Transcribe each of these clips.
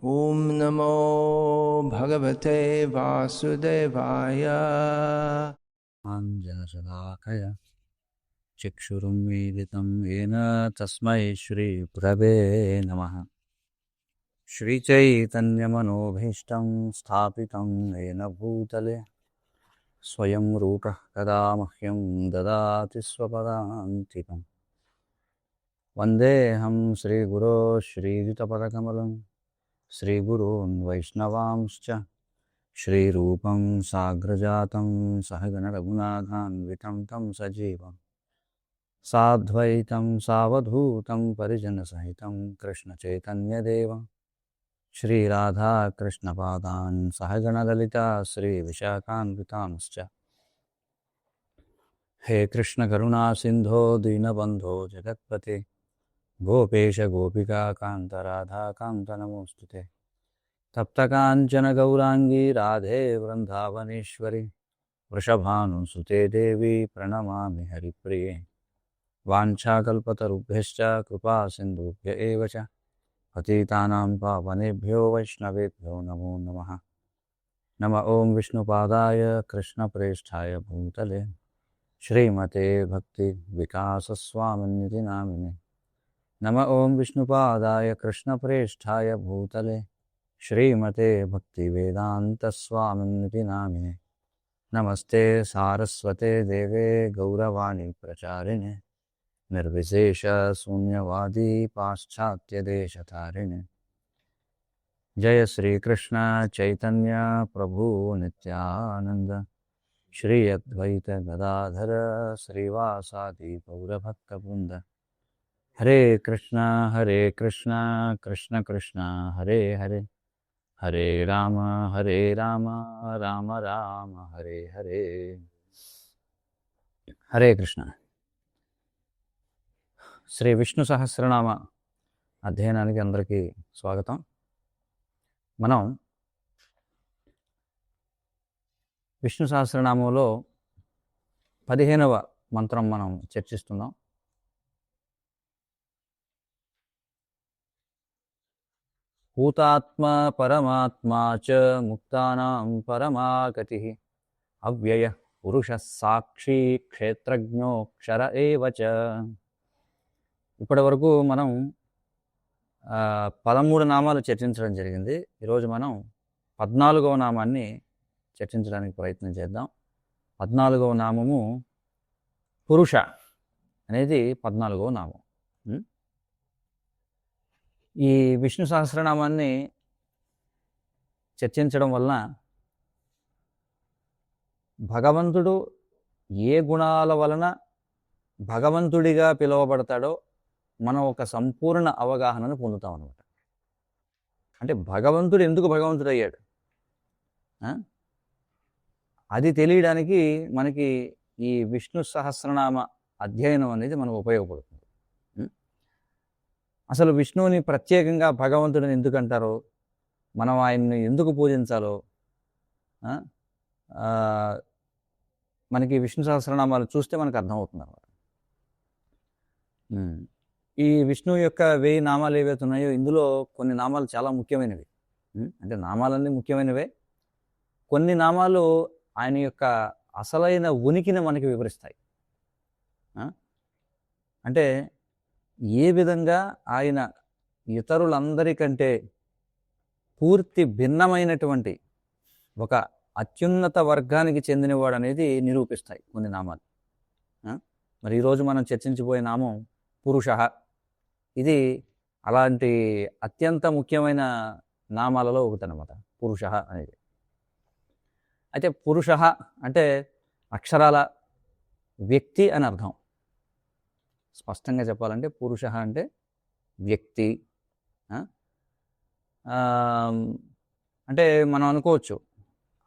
ॐ नमो भगवते वासुदेवाय। आञ्जनशलाकया चक्षुरुन्मीलितं येन तस्मै श्रीगुरवे नमः। श्रीचैतन्यमनोभीष्टं स्थापितं येन भूतले स्वयं रूपः कदा मह्यं ददाति स्वपदान्तिकम्। वन्देऽहं श्रीगुरो श्रीयुतपदकमलं श्रीगुरून् वैष्णवांश्च श्रीरूपं साग्रजातं सहगणरघुनाथान्वितं तं सजीवम् साद्वैतं सावधूतं परिजनसहितं कृष्णचैतन्यदेवं श्रीराधाकृष्णपादान् सहगणललिता श्रीविशाखान्वितांश्च। हे कृष्णकरुणासिन्धो दीनबन्धो जगत्पते गोपेश गोपिकान्त राधाकान्त नमोऽस्तु ते। तप्तकाञ्चन गौराङ्गी राधे वृन्दावनेश्वरी वृषभानुसुते देवी प्रणमामि हरिप्रिये। वाञ्छाकल्पतरुभ्यश्च कृपा सिन्धुभ्य एव च पतितानां पावनेभ्यो वैष्णवेभ्यो नमो नमः। नमः ॐ विष्णुपादाय कृष्णप्रेष्ठाय भूतले श्रीमते भक्तिविकासस्वामिनिधि नामिने। नमः ॐ विष्णुपादाय कृष्णप्रेष्ठाय भूतले श्रीमते भक्तिवेदान्तस्वामिनिधि नामिने। नमस्ते सारस्वते देवे गौरवाणी प्रचारिणे निर्विशेष शून्यवादी पाश्चात्यदेशतारिणे। जय श्री कृष्ण चैतन्य प्रभु नित्यानंद श्री अद्वैत गदाधर श्रीवासादि गौरभक्तवृंद। हरे कृष्णा कृष्ण कृष्ण हरे हरे हरे राम राम राम हरे हरे। हरे कृष्ण। శ్రీ విష్ణు సహస్రనామ అధ్యయనానికి అందరికీ స్వాగతం. మనం విష్ణు సహస్రనామంలో 15వ మంత్రం మనం చర్చిస్తున్నాం. భూతాత్మ పరమాత్మా చ ముక్తానాం పరమాగతిః అవ్యయ పురుష సాక్షి క్షేత్రజ్ఞోక్షర ఏవ చ. ఇప్పటి వరకు మనం 13 నామాలు చర్చించడం జరిగింది. ఈరోజు మనం 14వ నామాన్ని చర్చించడానికి ప్రయత్నం చేద్దాం. 14వ నామము పురుష అనేది 14వ నామం. ఈ విష్ణు సహస్రనామాన్ని చర్చించడం వలన భగవంతుడు ఏ గుణాల వలన భగవంతుడిగా పిలువబడతాడో మనం ఒక సంపూర్ణ అవగాహనను పొందుతాం అన్నమాట. అంటే భగవంతుడు ఎందుకు భగవంతుడు అయ్యాడు అది తెలియడానికి మనకి ఈ విష్ణు సహస్రనామ అధ్యయనం అనేది మనకు ఉపయోగపడుతుంది. అసలు విష్ణువుని ప్రత్యేకంగా భగవంతుడిని ఎందుకు అంటారో, మనం ఆయన్ని ఎందుకు పూజించాలో మనకి విష్ణు సహస్రనామాలు చూస్తే మనకు అర్థమవుతుంది అన్నమాట. ఈ విష్ణువు యొక్క 1000 నామాలు ఏవైతే ఉన్నాయో ఇందులో కొన్ని నామాలు చాలా ముఖ్యమైనవి. అంటే నామాలన్నీ ముఖ్యమైనవే. కొన్ని నామాలు ఆయన యొక్క అసలైన ఉనికిని మనకి వివరిస్తాయి. అంటే ఏ విధంగా ఆయన ఇతరులందరికంటే పూర్తి భిన్నమైనటువంటి ఒక అత్యున్నత వర్గానికి చెందినవాడు అనేది నిరూపిస్తాయి కొన్ని నామాలు. మరి ఈరోజు మనం చర్చించబోయే నామం పురుష. ఇది అలాంటి అత్యంత ముఖ్యమైన నామాలలో ఒకటనమాట పురుష అనేది. అయితే పురుష అంటే అక్షరాల వ్యక్తి అని అర్థం. స్పష్టంగా చెప్పాలంటే పురుష అంటే వ్యక్తి. అంటే మనం అనుకోవచ్చు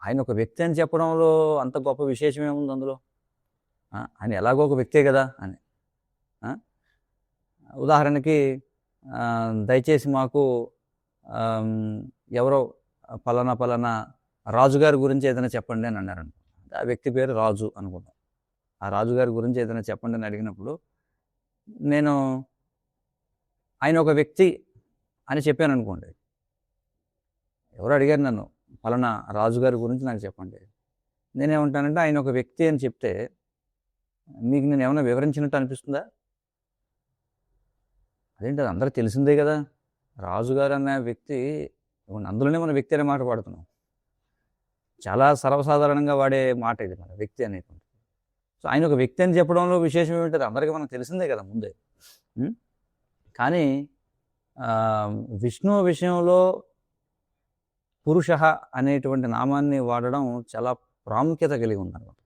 ఆయన ఒక వ్యక్తి అని చెప్పడంలో అంత గొప్ప విశేషం ఏముంది అందులో, ఆయన ఎలాగో ఒక వ్యక్తే కదా అని. ఉదాహరణకి దయచేసి మాకు ఎవరో పలానా రాజుగారి గురించి ఏదైనా చెప్పండి అని అన్నారు. ఆ వ్యక్తి పేరు రాజు అనుకుందాం. ఆ రాజుగారి గురించి ఏదైనా చెప్పండి అని అడిగినప్పుడు నేను ఆయన ఒక వ్యక్తి అని చెప్పాను అనుకోండి, ఎవరు అడిగారు నన్ను, పలానా రాజుగారి గురించి నాకు చెప్పండి. నేనేమంటానంటే ఆయన ఒక వ్యక్తి అని చెప్తే మీకు నేను ఏమైనా వివరించినట్టు అనిపిస్తుందా? అదేంటి, అది అందరికీ తెలిసిందే కదా. రాజుగారు అన్న వ్యక్తి, అందులోనే మన వ్యక్తి అనే మాట వాడుతున్నాం. చాలా సర్వసాధారణంగా వాడే మాట ఇది, మన వ్యక్తి అనేటువంటి. సో ఆయన ఒక వ్యక్తి అని చెప్పడంలో విశేషం ఏమిటది అందరికీ మనకు తెలిసిందే కదా ముందే. కానీ విష్ణువు విషయంలో పురుష అనేటువంటి నామాన్ని వాడడం చాలా ప్రాముఖ్యత కలిగి ఉందన్నమాట.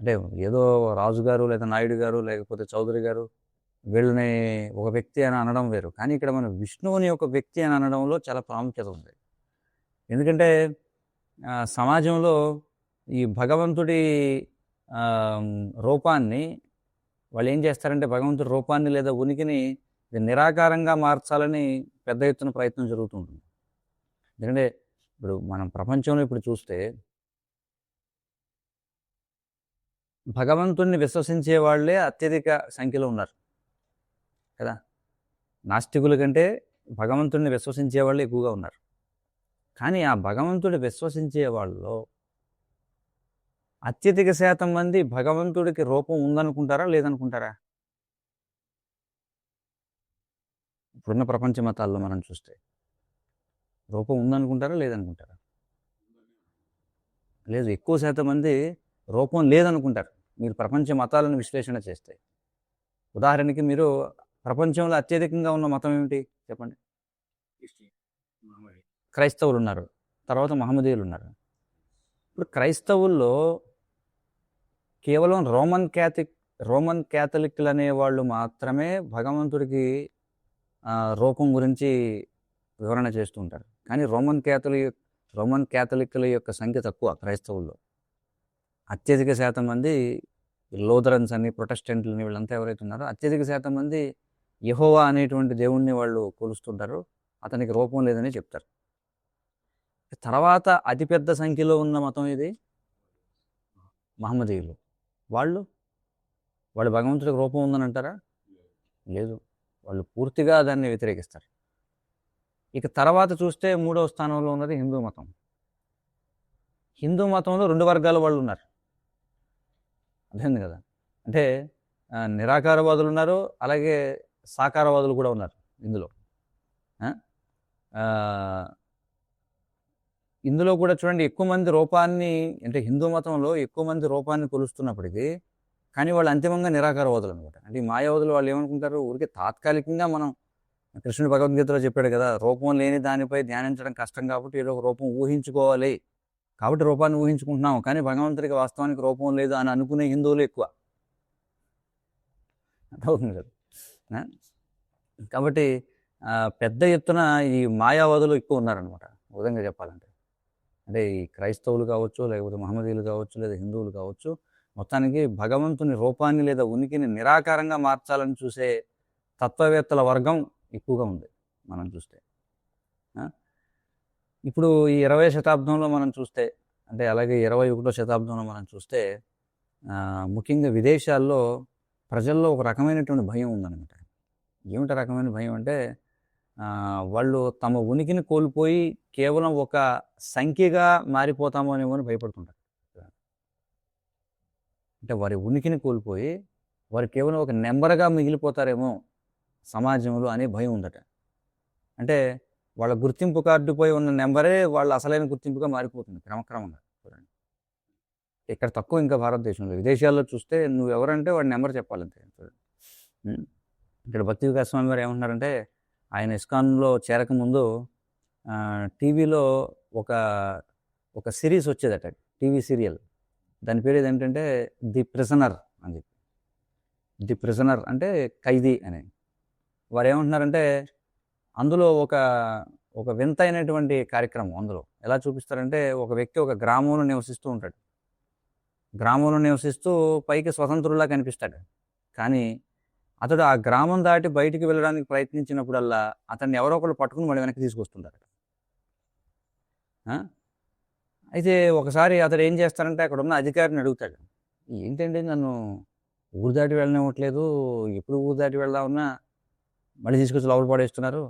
అంటే ఏదో రాజుగారు లేదా నాయుడు గారు లేకపోతే చౌదరి గారు వీళ్ళని ఒక వ్యక్తి అని అనడం వేరు, కానీ ఇక్కడ మన విష్ణువుని ఒక వ్యక్తి అని అనడంలో చాలా ప్రాముఖ్యత ఉంది. ఎందుకంటే సమాజంలో ఈ భగవంతుడి రూపాన్ని వాళ్ళు ఏం చేస్తారంటే భగవంతుడి రూపాన్ని లేదా ఉనికిని నిరాకారంగా మార్చాలని పెద్ద ఎత్తున ప్రయత్నం జరుగుతూ ఉంటుంది. ఎందుకంటే ఇప్పుడు మనం ప్రపంచంలో ఇప్పుడు చూస్తే భగవంతుణ్ణి విశ్వసించే వాళ్ళే అత్యధిక సంఖ్యలో ఉన్నారు కదా. నాస్తికుల కంటే భగవంతుడిని విశ్వసించే వాళ్ళే ఎక్కువగా ఉన్నారు. కానీ ఆ భగవంతుడి విశ్వసించే వాళ్ళలో అత్యధిక శాతం మంది భగవంతుడికి రూపం ఉందనుకుంటారా లేదనుకుంటారా? ఇప్పుడున్న ప్రపంచ మతాల్లో మనం చూస్తే రూపం ఉందనుకుంటారా లేదనుకుంటారా? లేదు, ఎక్కువ శాతం మంది రూపం లేదనుకుంటారు. మీరు ప్రపంచ మతాలను విశ్లేషణ చేస్తే ఉదాహరణకి మీరు ప్రపంచంలో అత్యధికంగా ఉన్న మతం ఏమిటి చెప్పండి? క్రైస్తవులు ఉన్నారు, తర్వాత మహమ్మదీయులు ఉన్నారు. ఇప్పుడు క్రైస్తవుల్లో కేవలం రోమన్ క్యాథలిక్లు అనేవాళ్ళు మాత్రమే భగవంతుడికి రూపం గురించి వివరణ చేస్తూ ఉంటారు. కానీ రోమన్ క్యాథలిక్ల యొక్క సంఖ్య తక్కువ క్రైస్తవుల్లో. అత్యధిక శాతం మంది లోథరన్స్ అని ప్రొటెస్టెంట్లని వీళ్ళంతా ఎవరైతే ఉన్నారో అత్యధిక శాతం మంది యెహోవా అనేటువంటి దేవుణ్ణి వాళ్ళు కొలుస్తుంటారు, అతనికి రూపం లేదని చెప్తారు. తర్వాత అతిపెద్ద సంఖ్యలో ఉన్న మతం ఇది మహమ్మదీయులు. వాళ్ళు భగవంతుడికి రూపం ఉందని అంటారా? లేదు, వాళ్ళు పూర్తిగా దాన్ని వ్యతిరేకిస్తారు. ఇక తర్వాత చూస్తే 3వ స్థానంలో ఉన్నది హిందూ మతం. హిందూ మతంలో 2 వర్గాల వాళ్ళు ఉన్నారు, అర్థమైంది కదా. అంటే నిరాకారవాదులు ఉన్నారు, అలాగే సాకారవాదులు కూడా ఉన్నారు ఇందులో. ఇందులో కూడా చూడండి, ఎక్కువ మంది రూపాన్ని, అంటే హిందూ మతంలో ఎక్కువ మంది రూపాన్ని కొలుస్తున్నప్పటికీ కానీ వాళ్ళు అంతిమంగా నిరాకారవాదులు అనమాట. అంటే ఈ మాయావాదులు వాళ్ళు ఏమనుకుంటారు, ఊరికే తాత్కాలికంగా మనం కృష్ణుడు భగవద్గీతలో చెప్పాడు కదా, రూపం లేని దానిపై ధ్యానించడం కష్టం కాబట్టి ఏదో ఒక రూపం ఊహించుకోవాలి, కాబట్టి రూపాన్ని ఊహించుకుంటున్నాం, కానీ భగవంతుడికి వాస్తవానికి రూపం లేదు అని అనుకునే హిందువులు ఎక్కువ. అర్థమవుతుంది కదా. కాబట్టి పెద్ద ఎత్తున ఈ మాయావాదులు ఎక్కువ ఉన్నారనమాట ఒక విధంగా చెప్పాలంటే. అంటే ఈ క్రైస్తవులు కావచ్చు, లేకపోతే మహమ్మదీయులు కావచ్చు, లేదా హిందువులు కావచ్చు, మొత్తానికి భగవంతుని రూపాన్ని లేదా ఉనికిని నిరాకారంగా మార్చాలని చూసే తత్వవేత్తల వర్గం ఎక్కువగా ఉంది మనం చూస్తే. ఇప్పుడు ఈ 20వ శతాబ్దంలో మనం చూస్తే, అంటే అలాగే 21వ శతాబ్దంలో మనం చూస్తే ముఖ్యంగా విదేశాల్లో ప్రజల్లో ఒక రకమైనటువంటి భయం ఉందన్నమాట. ఏమిటి రకమైన భయం అంటే వాళ్ళు తమ ఉనికిని కోల్పోయి కేవలం ఒక సంఖ్యగా మారిపోతామో అనేమో అని భయపడుతుంటారు. అంటే వారి ఉనికిని కోల్పోయి వారు కేవలం ఒక నెంబర్గా మిగిలిపోతారేమో సమాజంలో అనే భయం ఉందట. అంటే వాళ్ళ గుర్తింపు కార్డుపై ఉన్న నెంబరే వాళ్ళ అసలైన గుర్తింపుగా మారిపోతుంది క్రమక్రమంగా. చూడండి, ఇక్కడ తక్కువ ఇంకా భారతదేశంలో. విదేశాల్లో చూస్తే నువ్వు ఎవరంటే వాడి నెంబర్ చెప్పాలంతే. చూడండి, ఇక్కడ భక్తి వికాస్ స్వామి గారు ఏమంటున్నారంటే, ఆయన ఇస్కాన్లో చేరకముందు టీవీలో ఒక సిరీస్ వచ్చేదట, టీవీ సీరియల్. దాని పేరు ఏదేంటంటే ది ప్రిజనర్ అని చెప్పి. ది ప్రిజనర్ అంటే ఖైదీ అని. వారు ఏమంటున్నారంటే అందులో ఒక వింతైనటువంటి కార్యక్రమం. అందులో ఎలా చూపిస్తారంటే, ఒక వ్యక్తి ఒక గ్రామంలో నివసిస్తూ ఉంటాడు. గ్రామంలో నివసిస్తూ పైకి స్వతంత్రులా కనిపిస్తాడు, కానీ అతడు ఆ గ్రామం దాటి బయటికి వెళ్ళడానికి ప్రయత్నించినప్పుడల్లా అతన్ని ఎవరో ఒకరు పట్టుకుని మళ్ళీ వెనక్కి తీసుకొస్తుంటారు. అయితే ఒకసారి అతడు ఏం చేస్తారంటే అక్కడ ఉన్న అధికారిని అడుగుతాడు, ఏంటంటే నన్ను ఊరు దాటి వెళ్ళనివ్వట్లేదు, ఎప్పుడు ఊరు దాటి వెళ్దామన్నా మళ్ళీ తీసుకొచ్చి లోపల పడేస్తున్నారు.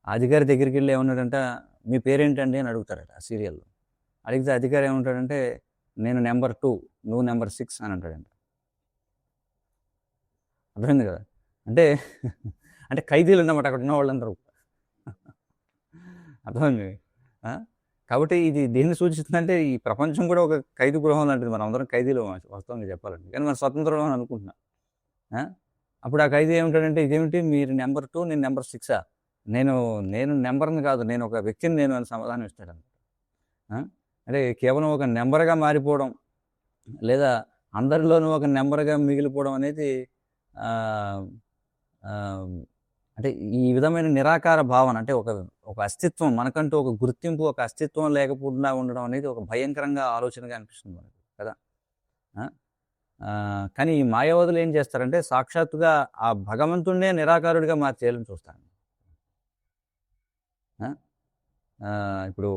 ఆ అధికారి దగ్గరికి వెళ్ళి ఏమన్నాడంట, మీ పేరేంటండి అని అడుగుతారట ఆ సీరియల్లో. అడిగితే అధికారి ఏమంటాడంటే, నేను నెంబర్ 2, నువ్వు నెంబర్ 6 అని అంటాడంట. అర్థమైంది కదా? అంటే అంటే ఖైదీలు అన్నమాట అక్కడ ఉన్న వాళ్ళందరూ. అర్థమైంది. కాబట్టి ఇది దేన్ని సూచిస్తుందంటే, ఈ ప్రపంచం కూడా ఒక ఖైదీ గృహం లాంటిది. మనం అందరం ఖైదీలు వాస్తవంగా చెప్పాలంటే. కానీ మనం స్వతంత్రం అని అనుకుంటున్నాం. అప్పుడు ఆ ఖైదీ ఏమిటాడంటే, ఇదేమిటి మీరు నెంబర్ 2 నేను నెంబర్ 6ఆ? నేను నెంబర్ని కాదు, నేను ఒక వ్యక్తిని నేను అని సమాధానం ఇస్తాడన్నమాట. అంటే కేవలం ఒక నెంబర్గా మారిపోవడం, లేదా అందరిలోనూ ఒక నెంబర్గా మిగిలిపోవడం అనేది అంటే ఈ విధమైన నిరాకార భావన, అంటే ఒక అస్తిత్వం, మనకంటూ ఒక గుర్తింపు, ఒక అస్తిత్వం లేకపోకుండా ఉండడం అనేది ఒక భయంకరంగా ఆలోచనగా అనిపిస్తుంది మనకి కదా. కానీ ఈ మాయావాదులు ఏం చేస్తారంటే, సాక్షాత్తుగా ఆ భగవంతుడినే నిరాకారుడిగా మార్చేయాలని చూస్తాను. ఇప్పుడు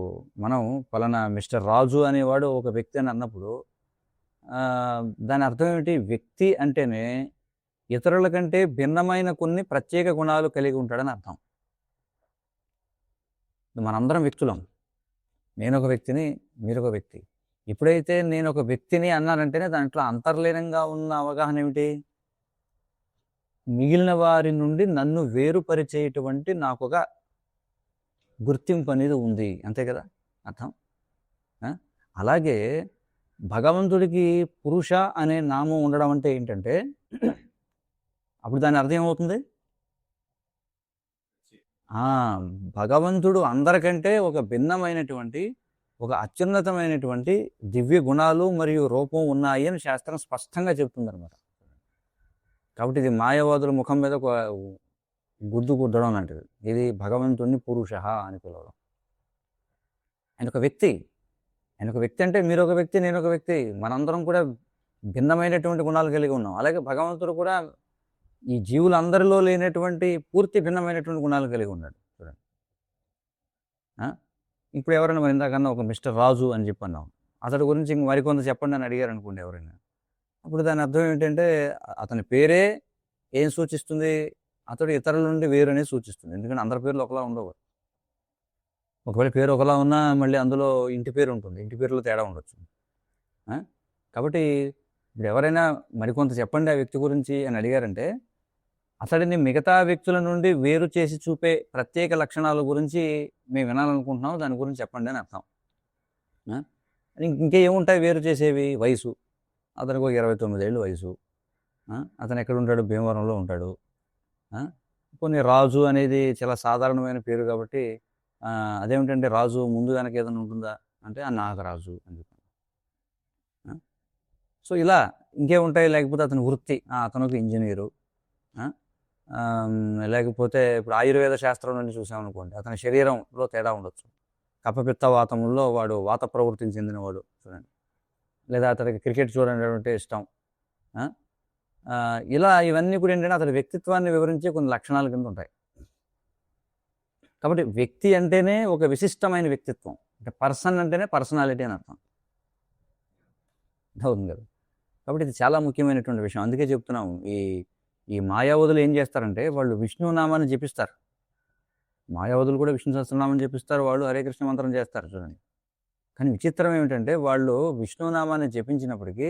మనం పలానా మిస్టర్ రాజు అనేవాడు ఒక వ్యక్తి అని అన్నప్పుడు దాని అర్థం ఏమిటి? వ్యక్తి అంటేనే ఇతరుల కంటే భిన్నమైన కొన్ని ప్రత్యేక గుణాలు కలిగి ఉంటాడని అర్థం. మనందరం వ్యక్తులం. నేనొక వ్యక్తిని, మీరొక వ్యక్తి. ఎప్పుడైతే నేను ఒక వ్యక్తిని అన్నానంటేనే దాంట్లో అంతర్లీనంగా ఉన్న అవగాహన ఏమిటి? మిగిలిన వారి నుండి నన్ను వేరుపరిచేటువంటి నాకొక గుర్తింపు అనేది ఉంది, అంతే కదా అర్థం. అలాగే భగవంతుడికి పురుష అనే నామం ఉండడం అంటే ఏంటంటే, అప్పుడు దాని అర్థం ఏమవుతుంది? భగవంతుడు అందరికంటే ఒక భిన్నమైనటువంటి, ఒక అత్యున్నతమైనటువంటి దివ్య గుణాలు మరియు రూపం ఉన్నాయి అని శాస్త్రం స్పష్టంగా చెప్తుందన్నమాట. కాబట్టి ఇది మాయావాదుల ముఖం మీద ఒక గుద్దు గుద్దడం లాంటిది. ఇది భగవంతుడిని పురుష అని పిలవడం. ఆయన ఒక వ్యక్తి. ఆయన ఒక వ్యక్తి అంటే మీరు ఒక వ్యక్తి, నేను ఒక వ్యక్తి. మనందరం కూడా భిన్నమైనటువంటి గుణాలు కలిగి ఉన్నాం. అలాగే భగవంతుడు కూడా ఈ జీవులందరిలో లేనటువంటి పూర్తి భిన్నమైనటువంటి గుణాలు కలిగి ఉన్నాడు. చూడండి. ఇప్పుడు ఎవరైనా మరి ఇందాకన్నా ఒక మిస్టర్ రాజు అని చెప్పన్నాం, అతడి గురించి ఇంక మరికొంత చెప్పండి అని అడిగారు అనుకోండి ఎవరైనా. అప్పుడు దాని అర్థం ఏంటంటే, అతని పేరే ఏం సూచిస్తుంది? అతడు ఇతరుల నుండి వేరు అనేది సూచిస్తుంది. ఎందుకంటే అందరి పేర్లు ఒకలా ఉండవు. ఒకవేళ పేరు ఒకలా ఉన్నా మళ్ళీ అందులో ఇంటి పేరు ఉంటుంది, ఇంటి పేరులో తేడా ఉండొచ్చు. కాబట్టి ఇప్పుడు ఎవరైనా మరికొంత చెప్పండి ఆ వ్యక్తి గురించి అని అడిగారంటే, అతడిని మిగతా వ్యక్తుల నుండి వేరు చేసి చూపే ప్రత్యేక లక్షణాల గురించి మేము వినాలనుకుంటున్నాం, దాని గురించి చెప్పండి అని అర్థం. ఇంకేముంటాయి వేరు చేసేవి? వయసు. అతనికి ఒక 29 ఏళ్ళు వయసు. అతను ఎక్కడ ఉంటాడు? భీమవరంలో ఉంటాడు. కొన్ని రాజు అనేది చాలా సాధారణమైన పేరు కాబట్టి అదేమిటంటే రాజు ముందు వెనక ఏదైనా ఉంటుందా అంటే నాగరాజు అని చెప్పి. సో ఇలా ఇంకేముంటాయి? లేకపోతే అతని వృత్తి, అతను ఒక ఇంజనీరు. లేకపోతే ఇప్పుడు ఆయుర్వేద శాస్త్రం నుండి చూసామనుకోండి, అతని శరీరంలో తేడా ఉండొచ్చు. కఫపిత్త వాతముల్లో వాడు వాత ప్రవృత్తికి చెందినవాడు చూడండి. లేదా అతనికి క్రికెట్ చూడడం ఇష్టం. ఇలా ఇవన్నీ కూడా ఏంటంటే అతని వ్యక్తిత్వాన్ని వివరించే కొన్ని లక్షణాల కింద ఉంటాయి. కాబట్టి వ్యక్తి అంటేనే ఒక విశిష్టమైన వ్యక్తిత్వం, అంటే పర్సన్ అంటేనే పర్సనాలిటీ అని అర్థం అవుతుంది కదా. కాబట్టి ఇది చాలా ముఖ్యమైనటువంటి విషయం. అందుకే చెప్తున్నాము, ఈ మాయావదులు ఏం చేస్తారంటే వాళ్ళు విష్ణునామాన్ని జపిస్తారు. మాయావదులు కూడా విష్ణు సహస్రనామాన్ని జపిస్తారు, వాళ్ళు హరే కృష్ణ మంత్రం చేస్తారు చూడండి. కానీ విచిత్రం ఏమిటంటే వాళ్ళు విష్ణునామాన్ని జపించినప్పటికీ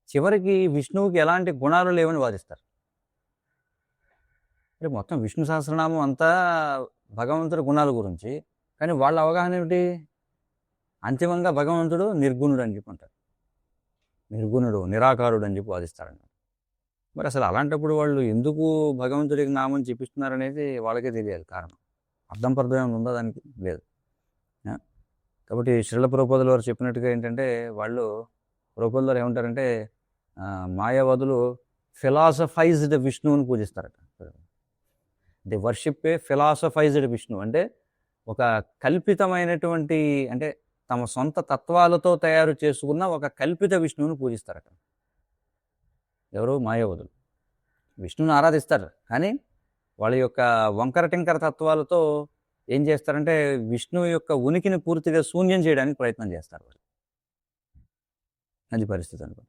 చివరికి విష్ణువుకి ఎలాంటి గుణాలు లేవని వాదిస్తారు. అంటే మొత్తం విష్ణు సహస్రనామం అంతా భగవంతుడి గుణాల గురించి, కానీ వాళ్ళ అవగాహన ఏమిటి? అంతిమంగా భగవంతుడు నిర్గుణుడు అని చెప్పి అంటారు. నిర్గుణుడు, నిరాకారుడు అని చెప్పి వాదిస్తారన్నమాట. మరి అసలు అలాంటప్పుడు వాళ్ళు ఎందుకు భగవంతుడికి నామం చెప్పిస్తున్నారనేది వాళ్ళకే తెలియాలి కారణం. అర్థం పర్థం ఉందా దానికి? లేదు. కాబట్టి శ్రీల ప్రభుపాదుల వారు చెప్పినట్టుగా ఏంటంటే, వాళ్ళు ప్రభుపాదుల వారు ఏమంటారంటే, మాయావాదులు ఫిలాసఫైజ్డ్ విష్ణువుని పూజిస్తారట. ది వర్షిప్ ఏ ఫిలాసఫైజ్డ్ విష్ణు, అంటే ఒక కల్పితమైనటువంటి, అంటే తమ సొంత తత్వాలతో తయారు చేసుకున్న ఒక కల్పిత విష్ణువుని పూజిస్తారట. ఎవరు? మాయావాదులు. విష్ణువుని ఆరాధిస్తారు, కానీ వాళ్ళ యొక్క వంకర టింకర తత్వాలతో ఏం చేస్తారంటే విష్ణువు యొక్క ఉనికిని పూర్తిగా శూన్యం చేయడానికి ప్రయత్నం చేస్తారు వాళ్ళు. అది పరిస్థితి అనమాట.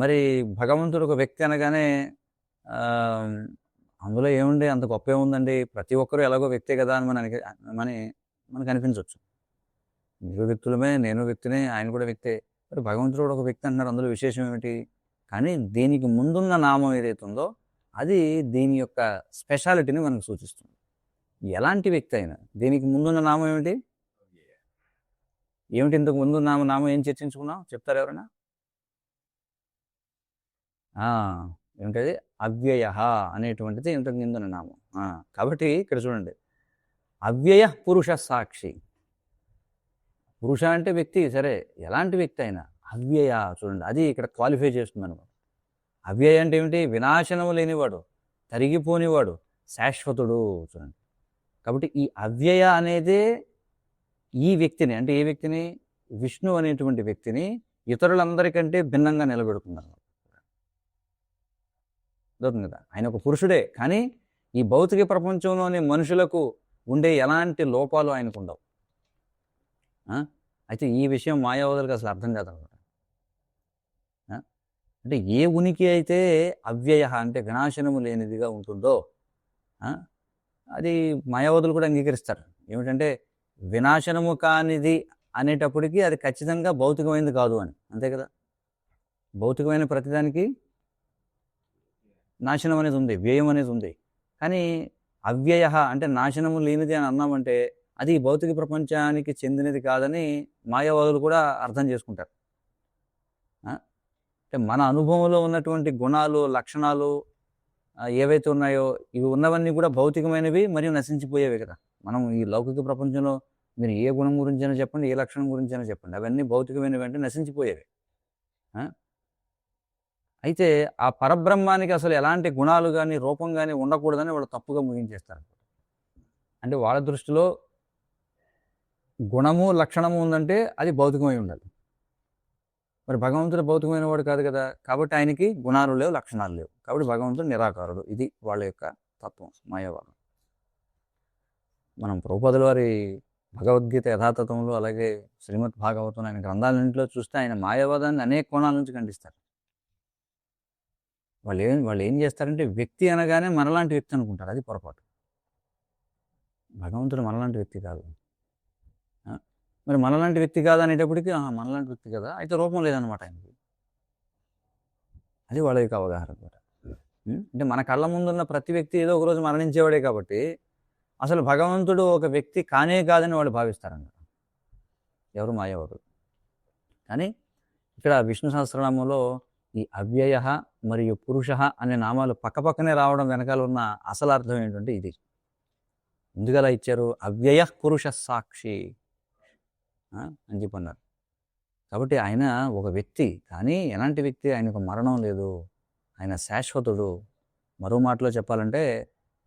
మరి భగవంతుడు ఒక వ్యక్తి అనగానే అందులో ఏముంది, అంత గొప్ప ఏముందండి, ప్రతి ఒక్కరూ ఎలాగో వ్యక్తే కదా అని మనకు అనిపించవచ్చు. మీరు వ్యక్తులమే, నేను వ్యక్తినే, ఆయన కూడా వ్యక్తే, మరి భగవంతుడు కూడా ఒక వ్యక్తి అంటున్నారు, అందులో విశేషం ఏమిటి? కానీ దీనికి ముందున్న నామం ఏదైతే ఉందో అది దీని యొక్క స్పెషాలిటీని మనకు సూచిస్తుంది. ఎలాంటి వ్యక్తి అయినా దీనికి ముందున్న నామం ఏమిటి? ఏమిటి ఇంతకు ముందు నామం ఏం చర్చించుకున్నాం, చెప్తారు ఎవరైనా? ఏమిటది? అవ్యయ అనేటువంటిది ఇంతకు ముందున్న నామం. కాబట్టి ఇక్కడ చూడండి, అవ్యయ పురుష సాక్షి. పురుష అంటే వ్యక్తి, సరే ఎలాంటి వ్యక్తి అయినా అవ్యయ, చూడండి అది ఇక్కడ క్వాలిఫై చేస్తుంది అనమాట. అవ్యయ అంటే ఏమిటి? వినాశనము లేనివాడు, తరిగిపోనివాడు, శాశ్వతుడు. చూడండి, కాబట్టి ఈ అవ్యయ అనేదే ఈ వ్యక్తిని, అంటే ఏ వ్యక్తిని? విష్ణు అనేటువంటి వ్యక్తిని ఇతరులందరికంటే భిన్నంగా నిలబెడుతున్నారు. దొరుకుతుంది కదా, ఆయన ఒక పురుషుడే, కానీ ఈ భౌతిక ప్రపంచంలోని మనుషులకు ఉండే ఎలాంటి లోపాలు ఆయనకు ఉండవు. అయితే ఈ విషయం మాయావాదులకు అసలు అర్థం కాదనమాట. అంటే ఏ ఉనికి అయితే అవ్యయ అంటే వినాశనము లేనిదిగా ఉంటుందో అది మాయావాదులు కూడా అంగీకరిస్తారు. ఏమిటంటే వినాశనము కానిది అనేటప్పటికీ అది ఖచ్చితంగా భౌతికమైనది కాదు అని, అంతే కదా. భౌతికమైన ప్రతిదానికి నాశనం అనేది ఉంది, వ్యయం అనేది ఉంది. కానీ అవ్యయ అంటే నాశనము లేనిది అని అన్నామంటే అది భౌతిక ప్రపంచానికి చెందినది కాదని మాయావాదులు కూడా అర్థం చేసుకుంటారు. అంటే మన అనుభవంలో ఉన్నటువంటి గుణాలు, లక్షణాలు ఏవైతే ఉన్నాయో ఇవి ఉన్నవన్నీ కూడా భౌతికమైనవి మరియు నశించిపోయేవి కదా. మనం ఈ లౌకిక ప్రపంచంలో మీరు ఏ గుణం గురించైనా చెప్పండి, ఏ లక్షణం గురించైనా చెప్పండి, అవన్నీ భౌతికమైనవి అంటే నశించిపోయేవి. అయితే ఆ పరబ్రహ్మానికి అసలు ఎలాంటి గుణాలు కానీ రూపం కానీ ఉండకూడదని వాళ్ళు తప్పుగా ముగించేస్తారు. అంటే వాళ్ళ దృష్టిలో గుణము లక్షణము ఉందంటే అది భౌతికమై ఉండాలి. మరి భగవంతుడు భౌతికమైన వాడు కాదు కదా, కాబట్టి ఆయనకి గుణాలు లేవు, లక్షణాలు లేవు, కాబట్టి భగవంతుడు నిరాకారుడు. ఇది వాళ్ళ యొక్క తత్వం, మాయావాదం. మనం ప్రభుపాదుల వారి భగవద్గీత యథాతత్వంలో, అలాగే శ్రీమద్ భాగవతం, ఆయన గ్రంథాలన్నింటిలో చూస్తే ఆయన మాయావాదాన్ని అనేక కోణాల నుంచి ఖండిస్తారు. వాళ్ళు ఏం చేస్తారంటే వ్యక్తి అనగానే మనలాంటి వ్యక్తి అనుకుంటారు, అది పొరపాటు. భగవంతుడు మనలాంటి వ్యక్తి కాదు. మరి మనలాంటి వ్యక్తి కాదు అనేటప్పటికీ మనలాంటి వ్యక్తి కదా, అయితే రూపం లేదనమాట ఆయనకి. అది వాళ్ళ యొక్క అవగాహన అనమాట. అంటే మన కళ్ళ ముందున్న ప్రతి వ్యక్తి ఏదో ఒకరోజు మరణించేవాడే కాబట్టి అసలు భగవంతుడు ఒక వ్యక్తి కానే కాదని వాళ్ళు భావిస్తారన్నమాట, ఎవరు? మాయావాదులు. కానీ ఇక్కడ విష్ణు సహస్రనామంలో ఈ అవ్యయ మరియు పురుష అనే నామాలు పక్కపక్కనే రావడం వెనకాల ఉన్న అసలు అర్థం ఏంటంటే ఇది. ముందుగా ఇచ్చారు, అవ్యయ పురుష సాక్షి అని చెప్పన్నారు. కాబట్టి ఆయన ఒక వ్యక్తి, కానీ ఎలాంటి వ్యక్తి? ఆయనకు మరణం లేదు, ఆయన శాశ్వతుడు. మరో మాటలో చెప్పాలంటే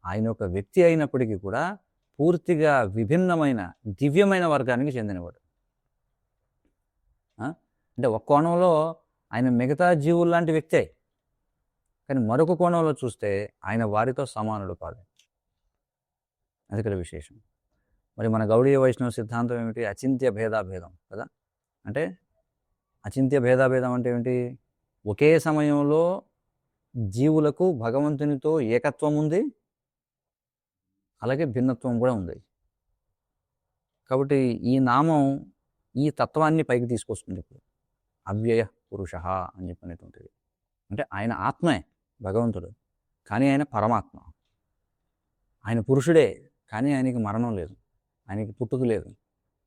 ఆయన ఒక వ్యక్తి అయినప్పటికీ కూడా పూర్తిగా విభిన్నమైన దివ్యమైన వర్గానికి చెందినవాడు. అంటే ఒక కోణంలో ఆయన మిగతా జీవులు లాంటి వ్యక్తే, కానీ మరొక కోణంలో చూస్తే ఆయన వారితో సమానుడు కాదు. అది ఇక్కడ విశేషం. మరి మన గౌడీయ వైష్ణవ సిద్ధాంతం ఏమిటి? అచింత్య భేదాభేదం కదా. అంటే అచింత్య భేదాభేదం అంటే ఏమిటి? ఒకే సమయంలో జీవులకు భగవంతునితో ఏకత్వం ఉంది, అలాగే భిన్నత్వం కూడా ఉంది. కాబట్టి ఈ నామం ఈ తత్వాన్ని పైకి తీసుకొస్తుంది. ఇప్పుడు అవ్యయ పురుష అని చెప్పినటువంటిది అంటే ఆయన ఆత్మే భగవంతుడు, కానీ ఆయన పరమాత్మ. ఆయన పురుషుడే, కానీ ఆయనకి మరణం లేదు, ఆయనకి పుట్టుక లేదు.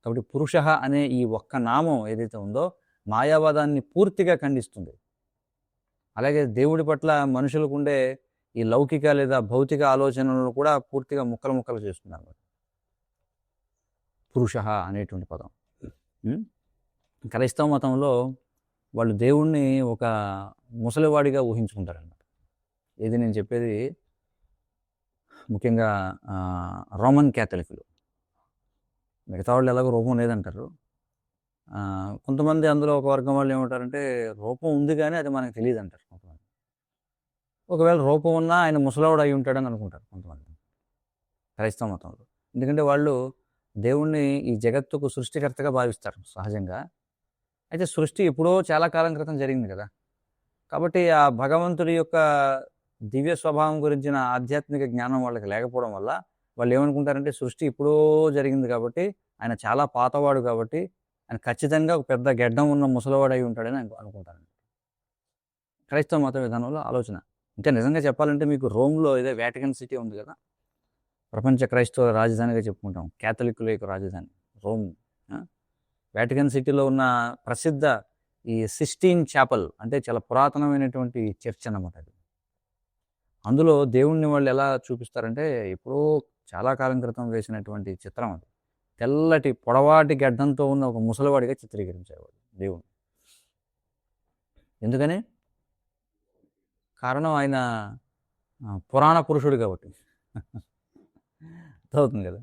కాబట్టి పురుష అనే ఈ ఒక్క నామం ఏదైతే ఉందో మాయావాదాన్ని పూర్తిగా ఖండిస్తుంది. అలాగే దేవుడి పట్ల మనుషులకు ఉండే ఈ లౌకిక లేదా భౌతిక ఆలోచనలను కూడా పూర్తిగా ముక్కలు చేస్తున్నారు పురుష అనేటువంటి పదం. క్రైస్తవ మతంలో వాళ్ళు దేవుణ్ణి ఒక ముసలివాడిగా ఊహించుకుంటారన్నమాట. ఇది నేను చెప్పేది ముఖ్యంగా రోమన్ క్యాథలిక్లు. మిగతా వాళ్ళు ఎలాగో రూపం లేదంటారు. కొంతమంది అందులో ఒక వర్గం వాళ్ళు ఏమంటారంటే రూపం ఉంది కానీ అది మనకు తెలియదు అంటారు కొంతమంది. ఒకవేళ రూపం ఉన్నా ఆయన ముసలివాడు అయి ఉంటాడని అనుకుంటారు కొంతమంది క్రైస్తవ మతంలో. ఎందుకంటే వాళ్ళు దేవుణ్ణి ఈ జగత్తుకు సృష్టికర్తగా భావిస్తారు సహజంగా. అయితే సృష్టి ఎప్పుడో చాలా కాలం క్రితం జరిగింది కదా, కాబట్టి ఆ భగవంతుడి యొక్క దివ్య స్వభావం గురించిన ఆధ్యాత్మిక జ్ఞానం వాళ్ళకి లేకపోవడం వల్ల వాళ్ళు ఏమనుకుంటారంటే సృష్టి ఎప్పుడో జరిగింది కాబట్టి ఆయన చాలా పాతవాడు కాబట్టి ఆయన ఖచ్చితంగా ఒక పెద్ద గెడ్డం ఉన్న ముసలివాడు అయి ఉంటాడని అనుకుంటారు. క్రైస్తవ మత విధానంలో ఆలోచన. ఇంకా నిజంగా చెప్పాలంటే మీకు రోమ్లో ఇదే వ్యాటికన్ సిటీ ఉంది కదా, ప్రపంచ క్రైస్తవ రాజధానిగా చెప్పుకుంటాం, క్యాథలిక్కుల యొక్క రాజధాని రోమ్. వ్యాటికన్ సిటీలో ఉన్న ప్రసిద్ధ ఈ సిస్టీన్ చాపల్ అంటే చాలా పురాతనమైనటువంటి చర్చ్ అన్నమాట అది. అందులో దేవుణ్ణి వాళ్ళు ఎలా చూపిస్తారంటే ఎప్పుడో చాలా కాలం క్రితం వేసినటువంటి చిత్రం అది. తెల్లటి పొడవాటి గడ్డంతో ఉన్న ఒక ముసలివాడిగా చిత్రీకరించేవాడు దేవుణ్ణి. ఎందుకని? కారణం ఆయన పురాణ పురుషుడు కాబట్టి అవుతుంది కదా.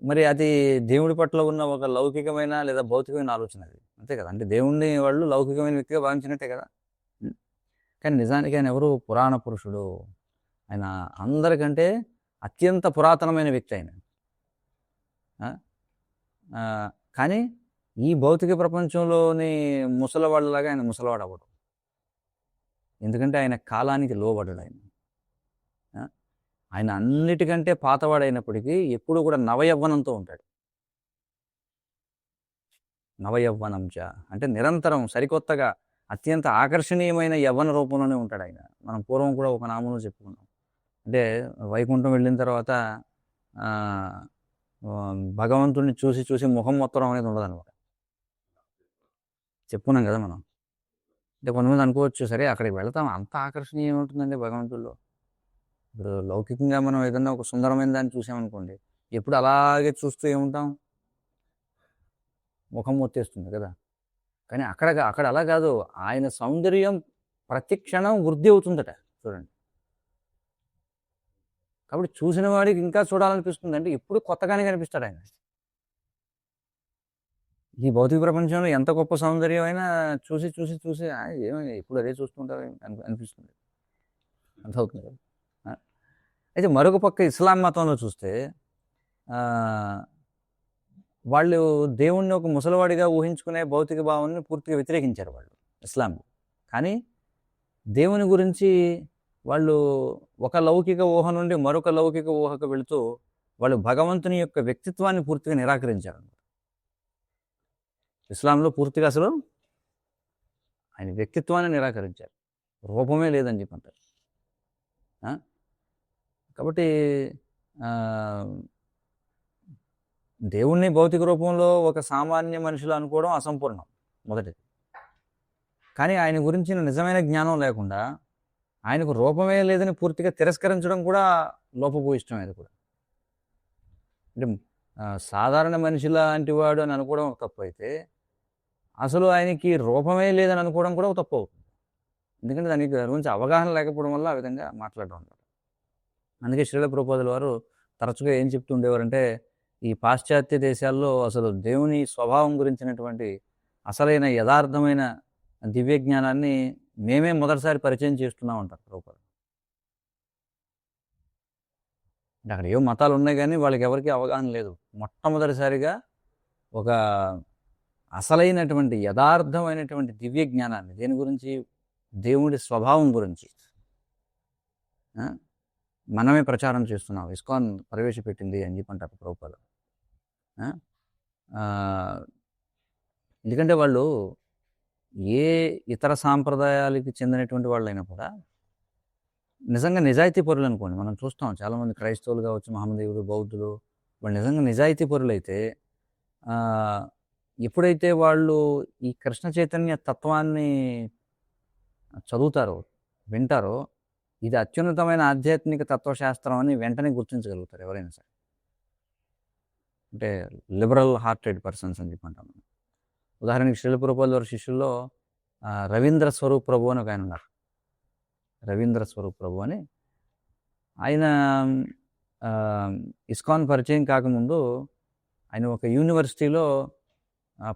మరి అది దేవుడి పట్ల ఉన్న ఒక లౌకికమైన లేదా భౌతికమైన ఆలోచన అది, అంతే కదా. అంటే దేవుణ్ణి వాళ్ళు లౌకికమైన వ్యక్తిగా భావించినట్టే కదా. కానీ నిజానికి ఆయన ఎవరు? పురాణ పురుషుడు. ఆయన అందరికంటే అత్యంత పురాతనమైన వ్యక్తి ఆయన. కానీ ఈ భౌతిక ప్రపంచంలోని ముసలివాళ్ళలాగా ఆయన ముసలివాడు అవ్వడు. ఎందుకంటే ఆయన కాలానికి లోబడ్డాడు. ఆయన అన్నిటికంటే పాతవాడైనప్పటికీ ఎప్పుడు కూడా నవయవ్వనంతో ఉంటాడు. నవయవ్వనంచ అంటే నిరంతరం సరికొత్తగా అత్యంత ఆకర్షణీయమైన యవ్వన రూపంలోనే ఉంటాడు ఆయన. మనం పూర్వం కూడా ఒక నామంలో చెప్పుకున్నాం. అంటే వైకుంఠం వెళ్ళిన తర్వాత భగవంతుడిని చూసి చూసి ముఖం మొత్తం అనేది ఉండదన్నమాట. చెప్పుకున్నాం కదా మనం. అంటే కొంతమంది అనుకోవచ్చు, సరే అక్కడికి వెళ్తాం అంత ఆకర్షణీయం ఏముంటుందండి భగవంతుల్లో. ఇప్పుడు లౌకికంగా మనం ఏదన్నా ఒక సుందరమైన దాన్ని చూసామనుకోండి, ఎప్పుడు అలాగే చూస్తూ ఏముంటాం? ముఖం మొత్తేస్తుంది కదా. కానీ అక్కడ అలా కాదు, ఆయన సౌందర్యం ప్రతి క్షణం వృద్ధి అవుతుందట. చూడండి, కాబట్టి చూసిన వాడికి ఇంకా చూడాలనిపిస్తుంది. అంటే ఎప్పుడు కొత్తగానే కనిపిస్తాడు ఆయన. ఈ భౌతిక ప్రపంచంలో ఎంత గొప్ప సౌందర్యం అయినా చూసి చూసి చూసి ఏమైనా ఎప్పుడు అదే చూస్తుంటారు అనిపిస్తుంది. అర్థమవుతుంది కదా. అయితే మరొక పక్క ఇస్లాం మతంలో చూస్తే వాళ్ళు దేవుణ్ణి ఒక ముసలివాడిగా ఊహించుకునే భౌతిక భావాన్ని పూర్తిగా వ్యతిరేకించారు వాళ్ళు ఇస్లాం. కానీ దేవుని గురించి వాళ్ళు ఒక లౌకిక ఊహ నుండి మరొక లౌకిక ఊహకు వెళుతూ వాళ్ళు భగవంతుని యొక్క వ్యక్తిత్వాన్ని పూర్తిగా నిరాకరించారు. ఇస్లాంలో పూర్తిగా అసలు ఆయన వ్యక్తిత్వాన్ని నిరాకరించారు, రూపమే లేదని చెప్పంటారు. కాబట్టి దేవుణ్ణి భౌతిక రూపంలో ఒక సామాన్య మనుషులు అనుకోవడం అసంపూర్ణం మొదటిది. కానీ ఆయన గురించిన నిజమైన జ్ఞానం లేకుండా ఆయనకు రూపమే లేదని పూర్తిగా తిరస్కరించడం కూడా లోపభూయిష్టం. అది కూడా అంటే సాధారణ మనిషి లాంటి వాడు అని అనుకోవడం తప్పు అయితే, అసలు ఆయనకి రూపమే లేదని అనుకోవడం కూడా తప్పు అవుతుంది. ఎందుకంటే దానికి దాని గురించి అవగాహన లేకపోవడం వల్ల ఆ విధంగా మాట్లాడడం అన్నమాట. అందుకే శ్రీల ప్రభుపాదుల వారు తరచుగా ఏం చెప్తూ ఉండేవారంటే, ఈ పాశ్చాత్య దేశాల్లో అసలు దేవుని స్వభావం గురించినటువంటి అసలైన యథార్థమైన దివ్య జ్ఞానాన్ని మేమే మొదటిసారి పరిచయం చేస్తున్నాం అంటారు ప్రభుపాదులు. అంటే అక్కడ ఏవో మతాలు ఉన్నాయి కానీ వాళ్ళకి ఎవరికి అవగాహన లేదు. మొట్టమొదటిసారిగా ఒక అసలైనటువంటి యథార్థమైనటువంటి దివ్య జ్ఞానాన్ని, దేని గురించి? దేవుడి స్వభావం గురించి మనమే ప్రచారం చేస్తున్నాం, ఇస్కాన్ ప్రవేశపెట్టింది అని చెప్పి అంటారు ప్రభుపాదులు. ఎందుకంటే వాళ్ళు ఏ ఇతర సాంప్రదాయాలకి చెందినటువంటి వాళ్ళైనా కూడా నిజంగా నిజాయితీ పరులు అనుకోండి. మనం చూస్తాం చాలామంది క్రైస్తవులు కావచ్చు, మహమ్మదీయులు, బౌద్ధులు, వాళ్ళు నిజంగా నిజాయితీ పరులైతే ఎప్పుడైతే వాళ్ళు ఈ కృష్ణ చైతన్య తత్వాన్ని చదువుతారో, వింటారో, ఇది అత్యున్నతమైన ఆధ్యాత్మిక తత్వశాస్త్రం అని వెంటనే గుర్తించగలుగుతారు ఎవరైనా సరే. అంటే లిబరల్ హార్టెడ్ పర్సన్స్ అని చెప్పి అంటాం. ఉదాహరణకి శ్రీల ప్రభుపాదుల వారి శిష్యుల్లో రవీంద్ర స్వరూప్ ప్రభు అని ఒక ఆయన ఉన్నారు. రవీంద్ర స్వరూప్ ప్రభు అని ఆయన ఇస్కాన్ పరిచయం కాకముందు ఆయన ఒక యూనివర్సిటీలో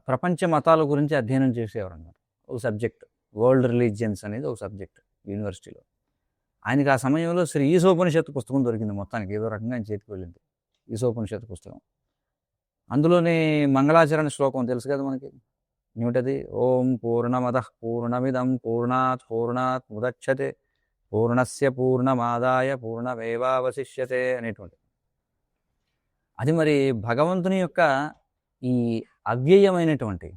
ప్రపంచ మతాల గురించి అధ్యయనం చేసేవారు అన్నారు. ఒక సబ్జెక్ట్ వరల్డ్ రిలీజియన్స్ అనేది ఒక సబ్జెక్ట్ యూనివర్సిటీలో. ఆయనకి ఆ సమయంలో శ్రీ ఈశోపనిషత్తు పుస్తకం దొరికింది. మొత్తానికి ఏదో రకంగా ఆయన చేతికి వెళ్ళింది ఈశోపనిషత్తు పుస్తకం. అందులోని మంగళాచరణ శ్లోకం తెలుసు కదా మనకి, ఏమిటది? ఓం పూర్ణమదః పూర్ణమిదం పూర్ణాత్ పూర్ణాత్ ముదచ్యతే పూర్ణస్య పూర్ణమాదాయ పూర్ణమేవావశిష్యతే అనేటువంటి. అది మరి భగవంతుని యొక్క ఈ అవ్యయమైనటువంటి,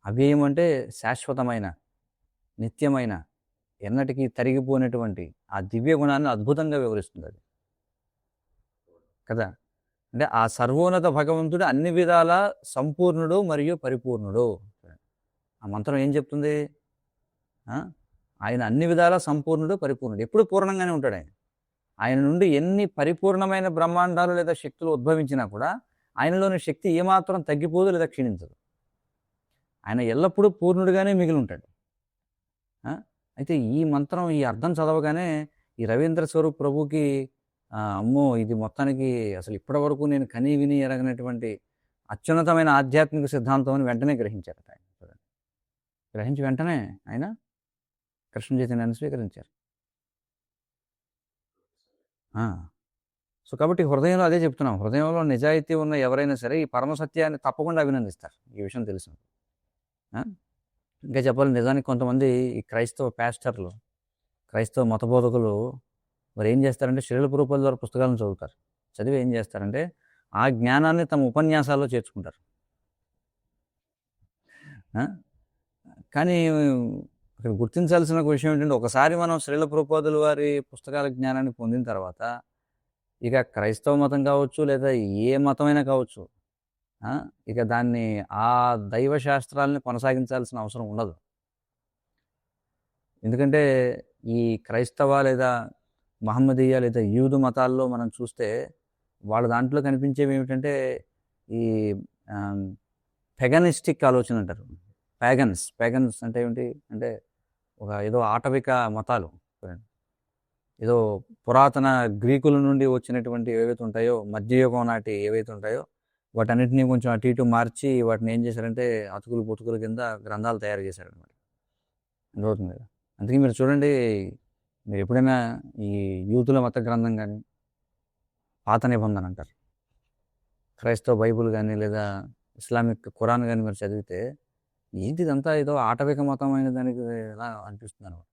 అవ్యయం అంటే శాశ్వతమైన, నిత్యమైన, ఎన్నటికీ తరిగిపోయినటువంటి ఆ దివ్య గుణాన్ని అద్భుతంగా వివరిస్తుంది అది కదా. అంటే ఆ సర్వోన్నత భగవంతుడు అన్ని విధాల సంపూర్ణుడు మరియు పరిపూర్ణుడు. ఆ మంత్రం ఏం చెప్తుంది? ఆయన అన్ని విధాల సంపూర్ణుడు, పరిపూర్ణుడు, ఎప్పుడు పూర్ణంగానే ఉంటాడు ఆయన. ఆయన నుండి ఎన్ని పరిపూర్ణమైన బ్రహ్మాండాలు లేదా శక్తులు ఉద్భవించినా కూడా ఆయనలోని శక్తి ఏమాత్రం తగ్గిపోదు లేదా క్షీణించదు. ఆయన ఎల్లప్పుడూ పూర్ణుడిగానే మిగిలి ఉంటాడు. అయితే ఈ మంత్రం, ఈ అర్థం చదవగానే ఈ రవీంద్ర స్వరూప్ ప్రభుకి అమ్మో, ఇది మొత్తానికి అసలు ఇప్పటి వరకు నేను కనీ విని ఎరగనటువంటి అత్యున్నతమైన ఆధ్యాత్మిక సిద్ధాంతం అని వెంటనే గ్రహించారట ఆయన. గ్రహించి వెంటనే ఆయన కృష్ణ చైతన్యాన్ని స్వీకరించారు. సో కాబట్టి హృదయంలో అదే చెప్తున్నాం, హృదయంలో నిజాయితీ ఉన్న ఎవరైనా సరే ఈ పరమసత్యాన్ని తప్పకుండా అభినందిస్తారు. ఈ విషయం తెలుసు. ఇంకా చెప్పాలి, నిజానికి కొంతమంది ఈ క్రైస్తవ పాస్టర్లు, క్రైస్తవ మతబోధకులు మరి ఏం చేస్తారంటే శ్రీల రూపాల ద్వారా పుస్తకాలను చదువుతారు. చదివి ఏం చేస్తారంటే ఆ జ్ఞానాన్ని తమ ఉపన్యాసాల్లో చేర్చుకుంటారు. కానీ ఇక్కడ గుర్తించాల్సిన ఒక విషయం ఏంటంటే, ఒకసారి మనం శ్రీల ప్రభుపాదుల వారి పుస్తకాల జ్ఞానాన్ని పొందిన తర్వాత ఇక క్రైస్తవ మతం కావచ్చు లేదా ఏ మతమైనా కావచ్చు, ఇక దాన్ని ఆ దైవ శాస్త్రాలని కొనసాగించాల్సిన అవసరం ఉండదు. ఎందుకంటే ఈ క్రైస్తవ లేదా మహమ్మదీయ లేదా యూదు మతాల్లో మనం చూస్తే వాళ్ళ దాంట్లో కనిపించేవి ఏమిటంటే ఈ పెగనిస్టిక్ ఆలోచన అంటారు. ప్యాగన్స్ అంటే ఏమిటి అంటే ఏదో ఆటవిక మతాలు, ఏదో పురాతన గ్రీకుల నుండి వచ్చినటువంటి ఏవైతే ఉంటాయో, మధ్యయుగం నాటి ఏవైతే ఉంటాయో వాటన్నిటినీ కొంచెం అటు ఇటు మార్చి వాటిని ఏం చేశారంటే అతుకులు పొతుకుల కింద గ్రంథాలు తయారు చేశారనమాట. అర్థమవుతుంది కదా. అందుకే మీరు చూడండి, మీరు ఎప్పుడైనా ఈ యూతుల మత గ్రంథం కానీ, పాత నిబంధన అంటారు, క్రైస్తవ బైబుల్ కానీ లేదా ఇస్లామిక్ ఖురాన్ కానీ మీరు చదివితే ఏంటి ఇదంతా ఏదో ఆటవిక మతమైన దానికి ఎలా అనిపిస్తుంది అనమాట.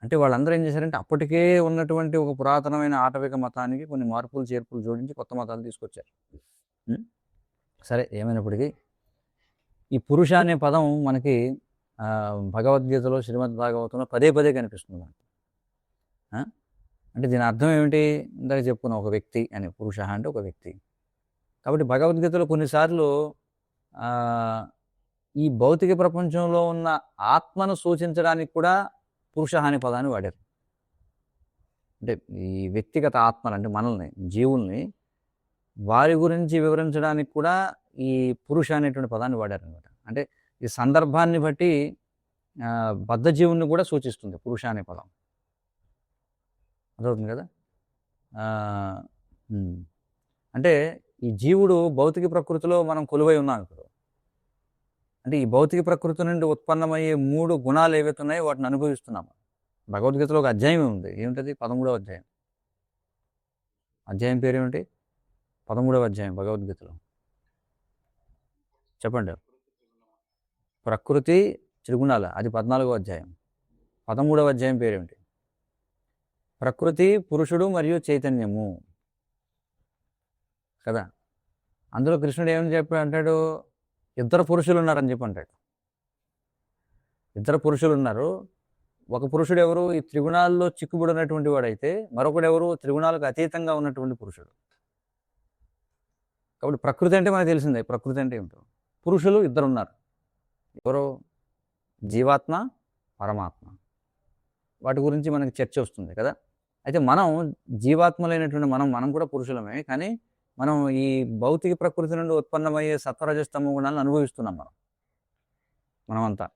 అంటే వాళ్ళందరూ ఏం చేశారంటే అప్పటికే ఉన్నటువంటి ఒక పురాతనమైన ఆటవిక మతానికి కొన్ని మార్పులు చేర్పులు జోడించి కొత్త మతాలు తీసుకొచ్చారు. సరే, ఏమైనప్పటికీ ఈ పురుష అనే పదం మనకి భగవద్గీతలో, శ్రీమద్ భాగవతంలో పదే పదే కనిపిస్తుంది. అంటే దీని అర్థం ఏమిటి? ఇందాక చెప్పుకున్న ఒక వ్యక్తి అని, పురుష అంటే ఒక వ్యక్తి. కాబట్టి భగవద్గీతలో కొన్నిసార్లు ఈ భౌతిక ప్రపంచంలో ఉన్న ఆత్మను సూచించడానికి కూడా పురుష అనే పదాన్ని వాడారు. అంటే ఈ వ్యక్తిగత ఆత్మలు అంటే మనల్ని, జీవుల్ని, వారి గురించి వివరించడానికి కూడా ఈ పురుష అనేటువంటి పదాన్ని వాడారు అనమాట. అంటే ఈ సందర్భాన్ని బట్టి బద్ధ జీవుని కూడా సూచిస్తుంది పురుష అనే పదం. అదవుతుంది కదా. అంటే ఈ జీవుడు భౌతిక ప్రకృతిలో మనం కొలువై ఉన్నాం ఇప్పుడు. అంటే ఈ భౌతిక ప్రకృతి నుండి ఉత్పన్నమయ్యే 3 గుణాలు ఏవైతే ఉన్నాయో వాటిని అనుభవిస్తున్నాము. భగవద్గీతలో ఒక అధ్యాయం ఉంది, ఏమిటది? 13వ అధ్యాయం. అధ్యాయం పేరు ఏమిటి? 13వ అధ్యాయం భగవద్గీతలో. చెప్పండి. ప్రకృతి త్రిగుణాల, అది 14వ అధ్యాయం. 13వ అధ్యాయం పేరేమిటి? ప్రకృతి, పురుషుడు మరియు చైతన్యము కదా. అందులో కృష్ణుడు ఏమని చెప్పి అంటాడు? ఇద్దరు పురుషులు ఉన్నారని చెప్పి అంటాడు. ఇద్దరు పురుషులు ఉన్నారు. ఒక పురుషుడు ఎవరు? ఈ త్రిగుణాల్లో చిక్కుబడినటువంటి వాడైతే మరొకడు ఎవరు? త్రిగుణాలకు అతీతంగా ఉన్నటువంటి పురుషుడు. కాబట్టి ప్రకృతి అంటే మనకు తెలిసిందే, ప్రకృతి అంటే ఏమిటో. పురుషులు ఇద్దరు ఉన్నారు. ఎవరో? జీవాత్మ, పరమాత్మ. వాటి గురించి మనకి చర్చ వస్తుంది కదా. అయితే మనం జీవాత్మలైనటువంటి మనం కూడా పురుషులమే. కానీ మనం ఈ భౌతిక ప్రకృతి నుండి ఉత్పన్నమయ్యే సత్వరజస్తమ గుణాలను అనుభవిస్తున్నాం మనమంతా.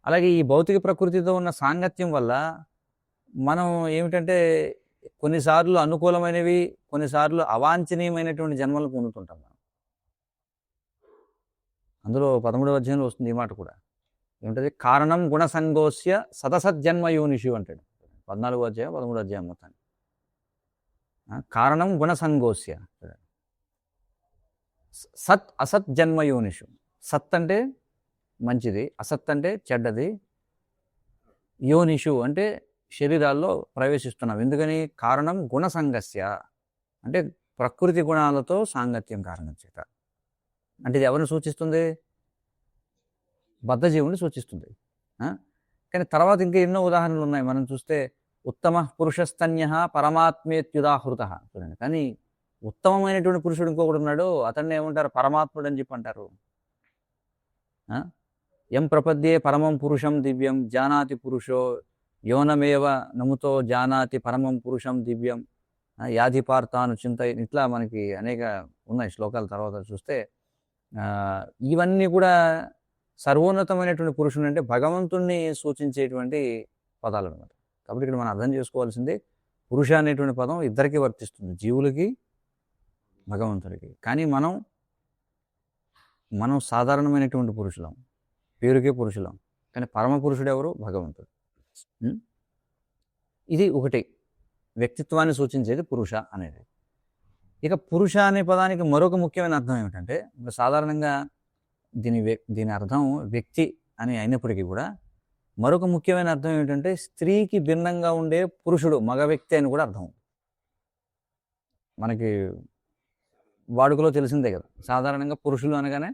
అలాగే ఈ భౌతిక ప్రకృతితో ఉన్న సాంగత్యం వల్ల మనం ఏమిటంటే కొన్నిసార్లు అనుకూలమైనవి, కొన్నిసార్లు అవాంఛనీయమైనటువంటి జన్మలు పొందుతుంటాం మనం. అందులో 13వ అధ్యాయంలో వస్తుంది ఈ మాట కూడా. ఏమిటది? కారణం గుణసంగోస్య సతసజ్జన్మయోనిషు అంటాడు. 14వ అధ్యాయం 13వ అధ్యాయం మొత్తాన్ని. కారణం గుణసంగోస్య, సత్ అసత్ జన్మయోనిషు. సత్ అంటే మంచిది, అసత్ అంటే చెడ్డది, యోనిషు అంటే శరీరాల్లో ప్రవేశిస్తున్నాం. ఎందుకని? కారణం గుణసంగస్య, అంటే ప్రకృతి గుణాలతో సాంగత్యం కారణం చేత. అంటే ఇది ఎవరిని సూచిస్తుంది? బద్ధజీవుని సూచిస్తుంది. కానీ తర్వాత ఇంకా ఎన్నో ఉదాహరణలు ఉన్నాయి. మనం చూస్తే ఉత్తమ పురుషస్తన్య పరమాత్మేత్యుదాహృత చూడండి. కానీ ఉత్తమమైనటువంటి పురుషుడు ఇంకొకడు ఉన్నాడు, అతన్ని ఏమంటారు? పరమాత్ముడు అని చెప్పి అంటారు. ఎం ప్రపద్యే పరమం పురుషం దివ్యం జానాతి పురుషో యోనమేవ నముతో జానాతి పరమం పురుషం దివ్యం యాధిపార్థాను చింత, ఇట్లా మనకి అనేక ఉన్నాయి శ్లోకాల. తర్వాత చూస్తే ఇవన్నీ కూడా సర్వోన్నతమైనటువంటి పురుషుడు అంటే భగవంతుణ్ణి సూచించేటువంటి పదాలు అన్నమాట. కాబట్టి ఇక్కడ మనం అర్థం చేసుకోవాల్సింది, పురుష అనేటువంటి పదం ఇద్దరికి వర్తిస్తుంది, జీవులకి భగవంతుడికి. కానీ మనం సాధారణమైనటువంటి పురుషులం, పేరుకే పురుషులం. కానీ పరమ పురుషుడు ఎవరు? భగవంతుడు. ఇది ఒకటి వ్యక్తిత్వాన్ని సూచించేది పురుష అనేది. ఇక పురుష అనే పదానికి మరొక ముఖ్యమైన అర్థం ఏమిటంటే, సాధారణంగా దీని అర్థం వ్యక్తి అని అయినప్పటికీ కూడా మరొక ముఖ్యమైన అర్థం ఏమిటంటే స్త్రీకి భిన్నంగా ఉండే పురుషుడు, మగ వ్యక్తి అని కూడా అర్థం. మనకి వాడుకలో తెలిసిందే కదా, సాధారణంగా పురుషులు అనగానే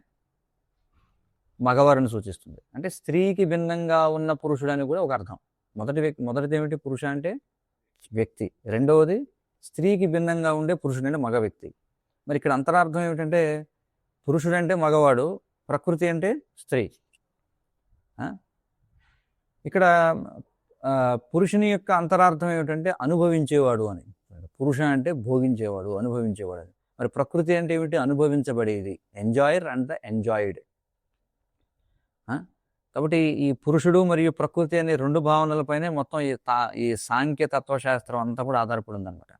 మగవారిని సూచిస్తుంది. అంటే స్త్రీకి భిన్నంగా ఉన్న పురుషుడు అని కూడా ఒక అర్థం. మొదటిది ఏమిటి? పురుష అంటే వ్యక్తి. రెండవది స్త్రీకి భిన్నంగా ఉండే పురుషుడు అంటే మగ వ్యక్తి. మరి ఇక్కడ అంతరార్థం ఏమిటంటే పురుషుడు అంటే మగవాడు, ప్రకృతి అంటే స్త్రీ. ఇక్కడ పురుషుని యొక్క అంతరార్థం ఏమిటంటే అనుభవించేవాడు అని. పురుష అంటే భోగించేవాడు, అనుభవించేవాడు అని. మరి ప్రకృతి అంటే ఏమిటి? అనుభవించబడేది, ఎంజాయర్ అండ్ ద ఎంజాయిడ్. కాబట్టి ఈ పురుషుడు మరియు ప్రకృతి అనే రెండు భావనలపైనే మొత్తం ఈ సాంఖ్య తత్వశాస్త్రం అంతా కూడా ఆధారపడి ఉందన్నమాట.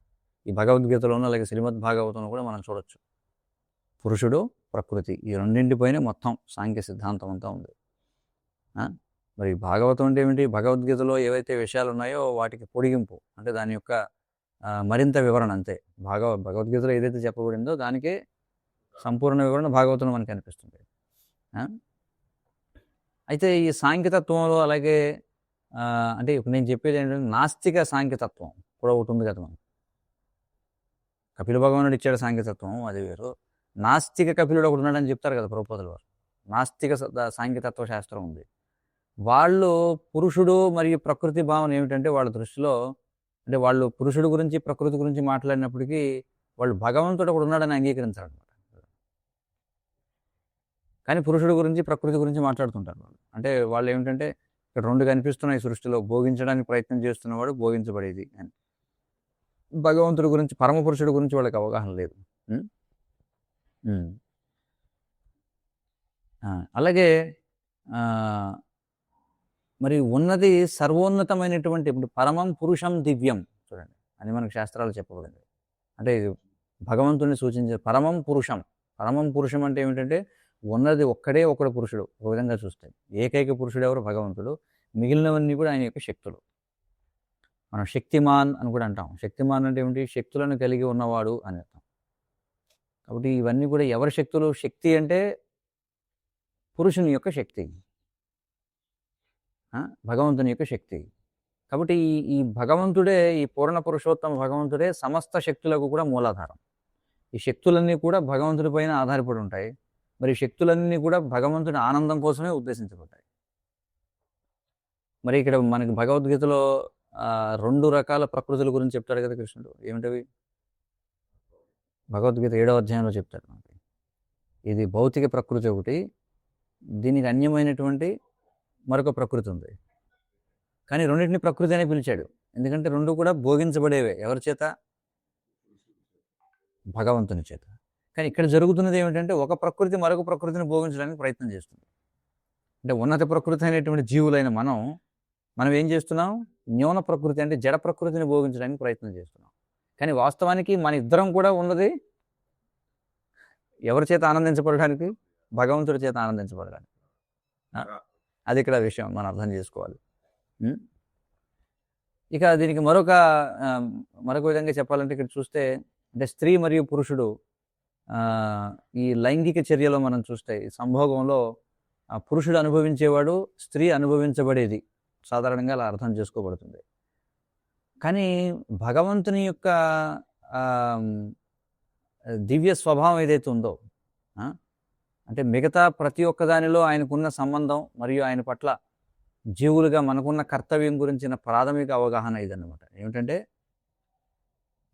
ఈ భగవద్గీతలోనూ అలాగే శ్రీమద్ భాగవతంలో కూడా మనం చూడొచ్చు. పురుషుడు, ప్రకృతి ఈ రెండింటిపైనే మొత్తం సాంఖ్య సిద్ధాంతం అంతా ఉంది. మరి భాగవతం అంటే ఏమిటి? భగవద్గీతలో ఏవైతే విషయాలు ఉన్నాయో వాటికి పొడిగింపు, అంటే దాని యొక్క మరింత వివరణ అంతే. భగవద్గీతలో ఏదైతే చెప్పబడిందో దానికే సంపూర్ణ వివరణ భాగవతంలో మనకి అనిపిస్తుంది. అయితే ఈ సాంఖ్యతత్వంలో అలాగే అంటే ఇప్పుడు నేను చెప్పేది ఏంటంటే నాస్తిక సాంఖ్యతత్వం కూడా ఒకటి ఉంది కదా. మనం కపిల భగవానుడు ఇచ్చాడు సాంఖ్యతత్వం, అది వేరు. నాస్తిక కపిలుడు ఒకటి ఉన్నాడని చెప్తారు కదా ప్రభుపాదుల వారు. నాస్తిక సాంఖ్యతత్వ శాస్త్రం ఉంది. వాళ్ళు పురుషుడు మరియు ప్రకృతి భావన ఏమిటంటే వాళ్ళ దృష్టిలో, అంటే వాళ్ళు పురుషుడు గురించి ప్రకృతి గురించి మాట్లాడినప్పటికీ వాళ్ళు భగవంతుడు ఒకడు ఉన్నాడని అంగీకరించారు అనమాట. కానీ పురుషుడు గురించి ప్రకృతి గురించి మాట్లాడుతుంటారు వాళ్ళు. అంటే వాళ్ళు ఏమిటంటే ఇక్కడ రెండు కనిపిస్తున్నాయి సృష్టిలో, భోగించడానికి ప్రయత్నం చేస్తున్నవాడు, భోగించబడేది అని. భగవంతుడి గురించి, పరమ పురుషుడి గురించి వాళ్ళకి అవగాహన లేదు. అలాగే మరి ఉన్నది సర్వోన్నతమైనటువంటి, ఇప్పుడు పరమం పురుషం దివ్యం చూడండి అని మనకు శాస్త్రాలు చెప్పబడింది. అంటే భగవంతుడిని సూచించే పరమం పురుషం. పరమం పురుషం అంటే ఏమిటంటే ఉన్నది ఒక్కడే ఒకడు పురుషుడు. ఒక విధంగా చూస్తే ఏకైక పురుషుడు ఎవరు? భగవంతుడు. మిగిలినవన్నీ కూడా ఆయన యొక్క శక్తులు. మనం శక్తిమాన్ అని కూడా అంటాం. శక్తిమాన్ అంటే ఏమిటి? శక్తులను కలిగి ఉన్నవాడు అని అర్థం. కాబట్టి ఇవన్నీ కూడా ఎవరి శక్తులు? శక్తి అంటే పురుషుని యొక్క శక్తి, భగవంతుని యొక్క శక్తి. కాబట్టి ఈ భగవంతుడే, ఈ పూర్ణ పురుషోత్తమ భగవంతుడే సమస్త శక్తులకు కూడా మూలాధారం. ఈ శక్తులన్నీ కూడా భగవంతుడి పైన ఆధారపడి ఉంటాయి. మరి శక్తులన్నీ కూడా భగవంతుడి ఆనందం కోసమే ఉద్దేశించబడ్డాయి. మరి ఇక్కడ మనకి భగవద్గీతలో 2 రకాల ప్రకృతుల గురించి చెప్తాడు కదా కృష్ణుడు. ఏమిటవి? భగవద్గీత 7వ అధ్యాయంలో చెప్తాడు మనకి. ఇది భౌతిక ప్రకృతి ఒకటి, దీనికి అన్యమైనటువంటి మరొక ప్రకృతి ఉంది. కానీ రెండింటిని ప్రకృతి అనే పిలిచాడు. ఎందుకంటే రెండు కూడా భోగించబడేవే. ఎవరి చేత? భగవంతుని చేత. కానీ ఇక్కడ జరుగుతున్నది ఏమిటంటే ఒక ప్రకృతి మరొక ప్రకృతిని భోగించడానికి ప్రయత్నం చేస్తుంది. అంటే ఉన్నత ప్రకృతి అయినటువంటి జీవులైన మనం ఏం చేస్తున్నాం? న్యూన ప్రకృతి అంటే జడ ప్రకృతిని భోగించడానికి ప్రయత్నం చేస్తున్నాం. కానీ వాస్తవానికి మన ఇద్దరం కూడా ఉన్నది ఎవరి చేత ఆనందించబడడానికి? భగవంతుడి చేత ఆనందించబడడానికి. అది ఇక్కడ విషయం మనం అర్థం చేసుకోవాలి. ఇక దీనికి మరొక విధంగా చెప్పాలంటే ఇక్కడ చూస్తే, అంటే స్త్రీ మరియు పురుషుడు ఈ లైంగిక చర్యలో మనం చూస్తే, ఈ సంభోగంలో పురుషుడు అనుభవించేవాడు, స్త్రీ అనుభవించబడేది. సాధారణంగా అలా అర్థం చేసుకోబడుతుంది. కానీ భగవంతుని యొక్క దివ్య స్వభావం ఏదైతే ఉందో, అంటే మిగతా ప్రతి ఒక్క దానిలో ఆయనకున్న సంబంధం మరియు ఆయన పట్ల జీవులుగా మనకున్న కర్తవ్యం గురించిన ప్రాథమిక అవగాహన ఇదన్నమాట. ఏమిటంటే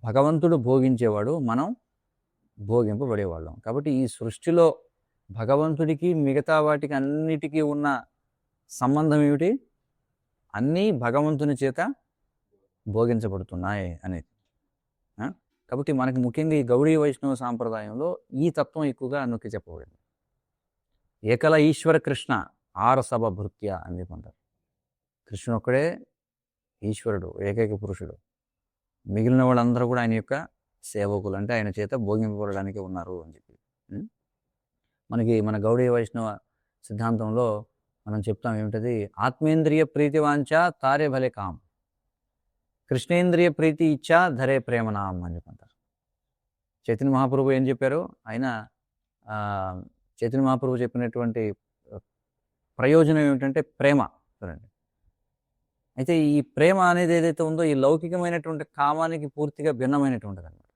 భగవంతుడు భోగించేవాడు, మనం భోగింపబడేవాళ్ళం. కాబట్టి ఈ సృష్టిలో భగవంతుడికి మిగతా వాటికి అన్నిటికీ ఉన్న సంబంధం ఏమిటి? అన్నీ భగవంతుని చేత భోగించబడుతున్నాయి అనేది. కాబట్టి మనకి ముఖ్యంగా ఈ గౌడీ వైష్ణవ సాంప్రదాయంలో ఈ తత్వం ఎక్కువగా నొక్కి చెప్పబడింది. ఏకల ఈశ్వర కృష్ణ ఆరసభ భృత్య అని చెప్పంటారు. కృష్ణుడు ఒక్కడే ఈశ్వరుడు, ఏకైక పురుషుడు. మిగిలిన వాళ్ళందరూ కూడా ఆయన యొక్క సేవకులు, అంటే ఆయన చేత భోగింపబడడానికి ఉన్నారు అని చెప్పి మనకి మన గౌడీ వైష్ణవ సిద్ధాంతంలో మనం చెప్తాం ఏమిటది? ఆత్మేంద్రియ ప్రీతివాంఛ తారే భలే కామ్, కృష్ణేంద్రియ ప్రీతి ఇచ్చా ధరే ప్రేమనాం అని చెప్పంటారు. చైతన్య మహాప్రభు ఏం చెప్పారు? ఆయన చైతన్య మహాప్రభు చెప్పినటువంటి ప్రయోజనం ఏమిటంటే ప్రేమ. చూడండి, అయితే ఈ ప్రేమ అనేది ఏదైతే ఉందో ఈ లౌకికమైనటువంటి కామానికి పూర్తిగా భిన్నమైనటువంటిది అన్నమాట.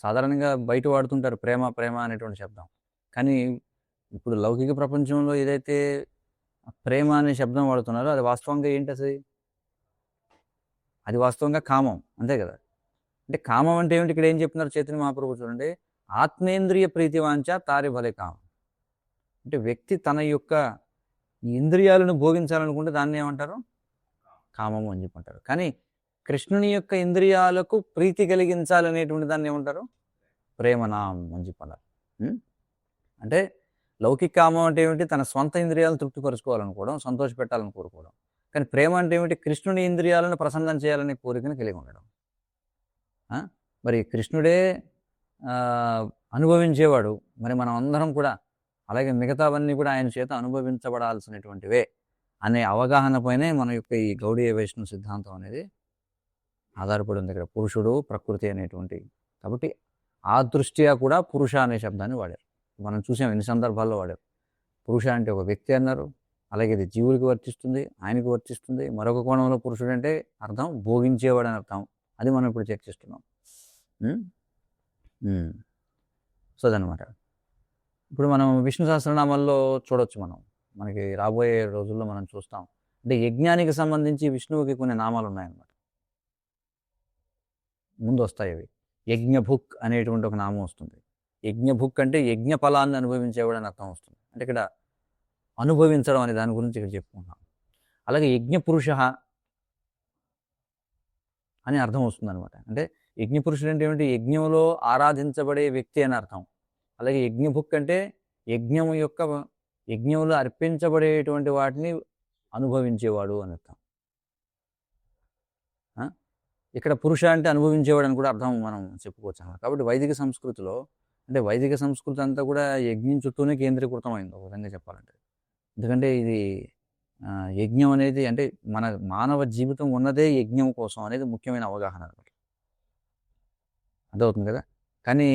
సాధారణంగా బయట వాడుతుంటారు ప్రేమ ప్రేమ అనేటువంటి శబ్దం. కానీ ఇప్పుడు లౌకిక ప్రపంచంలో ఏదైతే ప్రేమ అనే శబ్దం వాడుతున్నారో అది వాస్తవంగా ఏంటి అసలు? అది వాస్తవంగా కామం, అంతే కదా. అంటే కామం అంటే ఏమిటి? ఇక్కడ ఏం చెప్తున్నారు చైతన్య మహాప్రభు? చూడండి, ఆత్మేంద్రియ ప్రీతివాంఛ తారి భలే కామం. అంటే వ్యక్తి తన యొక్క ఇంద్రియాలను భోగించాలనుకుంటే దాన్ని ఏమంటారు? కామము అని చెప్పంటారు. కానీ కృష్ణుని యొక్క ఇంద్రియాలకు ప్రీతి కలిగించాలనేటువంటి దాన్ని ఏమంటారు? ప్రేమనాం అని చెప్పన్నారు. అంటే లౌకిక కామం అంటే ఏమిటి? తన స్వంత ఇంద్రియాలను తృప్తిపరచుకోవాలనుకోవడం, సంతోష పెట్టాలని కోరుకోవడం. కానీ ప్రేమ అంటే ఏమిటి? కృష్ణుని ఇంద్రియాలను ప్రసన్నం చేయాలనే కోరికను కలిగి ఉండడం. మరి కృష్ణుడే అనుభవించేవాడు, మరి మనం అందరం కూడా అలాగే మిగతావన్నీ కూడా ఆయన చేత అనుభవించబడాల్సినటువంటివే అనే అవగాహనపైనే మన యొక్క ఈ గౌడీయ వైష్ణవ సిద్ధాంతం అనేది ఆధారపడి ఉంది. ఇక్కడ పురుషుడు ప్రకృతి అనేటువంటి, కాబట్టి ఆ దృష్ట్యా కూడా పురుష అనే శబ్దాన్ని వాడారు. మనం చూసాం ఎన్ని సందర్భాల్లో వాడారు. పురుష అంటే ఒక వ్యక్తి అన్నారు, అలాగే ఇది జీవుడికి వర్తిస్తుంది, ఆయనకు వర్తిస్తుంది. మరొక కోణంలో పురుషుడు అంటే అర్థం భోగించేవాడు అని అర్థం. అది మనం ఇప్పుడు చర్చిస్తున్నాం. సో అదనమాట. ఇప్పుడు మనం విష్ణు సహస్రనామాల్లో చూడొచ్చు, మనకి రాబోయే రోజుల్లో మనం చూస్తాం. అంటే యజ్ఞానికి సంబంధించి విష్ణువుకి కొన్ని నామాలు ఉన్నాయన్నమాట. ముందు వస్తాయి అవి. యజ్ఞభుక్ అనేటువంటి ఒక నామం వస్తుంది. యజ్ఞభుక్ అంటే యజ్ఞ ఫలాన్ని అనుభవించేవాడు అని అర్థం వస్తుంది. అంటే ఇక్కడ అనుభవించడం అనే దాని గురించి ఇక్కడ చెప్పుకుంటాం. అలాగే యజ్ఞపురుష అని అర్థం వస్తుంది అనమాట. అంటే యజ్ఞపురుషుడు అంటే ఏమిటి? యజ్ఞంలో ఆరాధించబడే వ్యక్తి అని అర్థం. అలాగే యజ్ఞభుక్ అంటే యజ్ఞంలో అర్పించబడేటువంటి వాటిని అనుభవించేవాడు అని అర్థం. ఇక్కడ పురుష అంటే అనుభవించేవాడు అని కూడా అర్థం మనం చెప్పుకోవచ్చు అన్నమాట. కాబట్టి వైదిక సంస్కృతిలో, అంటే వైదిక సంస్కృతి అంతా కూడా యజ్ఞం చుట్టూనే కేంద్రీకృతమైంది ఒక విధంగా చెప్పాలంటే. ఎందుకంటే ఇది యజ్ఞం అనేది, అంటే మన మానవ జీవితం ఉన్నదే యజ్ఞం కోసం అనేది ముఖ్యమైన అవగాహన అనమాట. అర్థమవుతుంది కదా. కానీ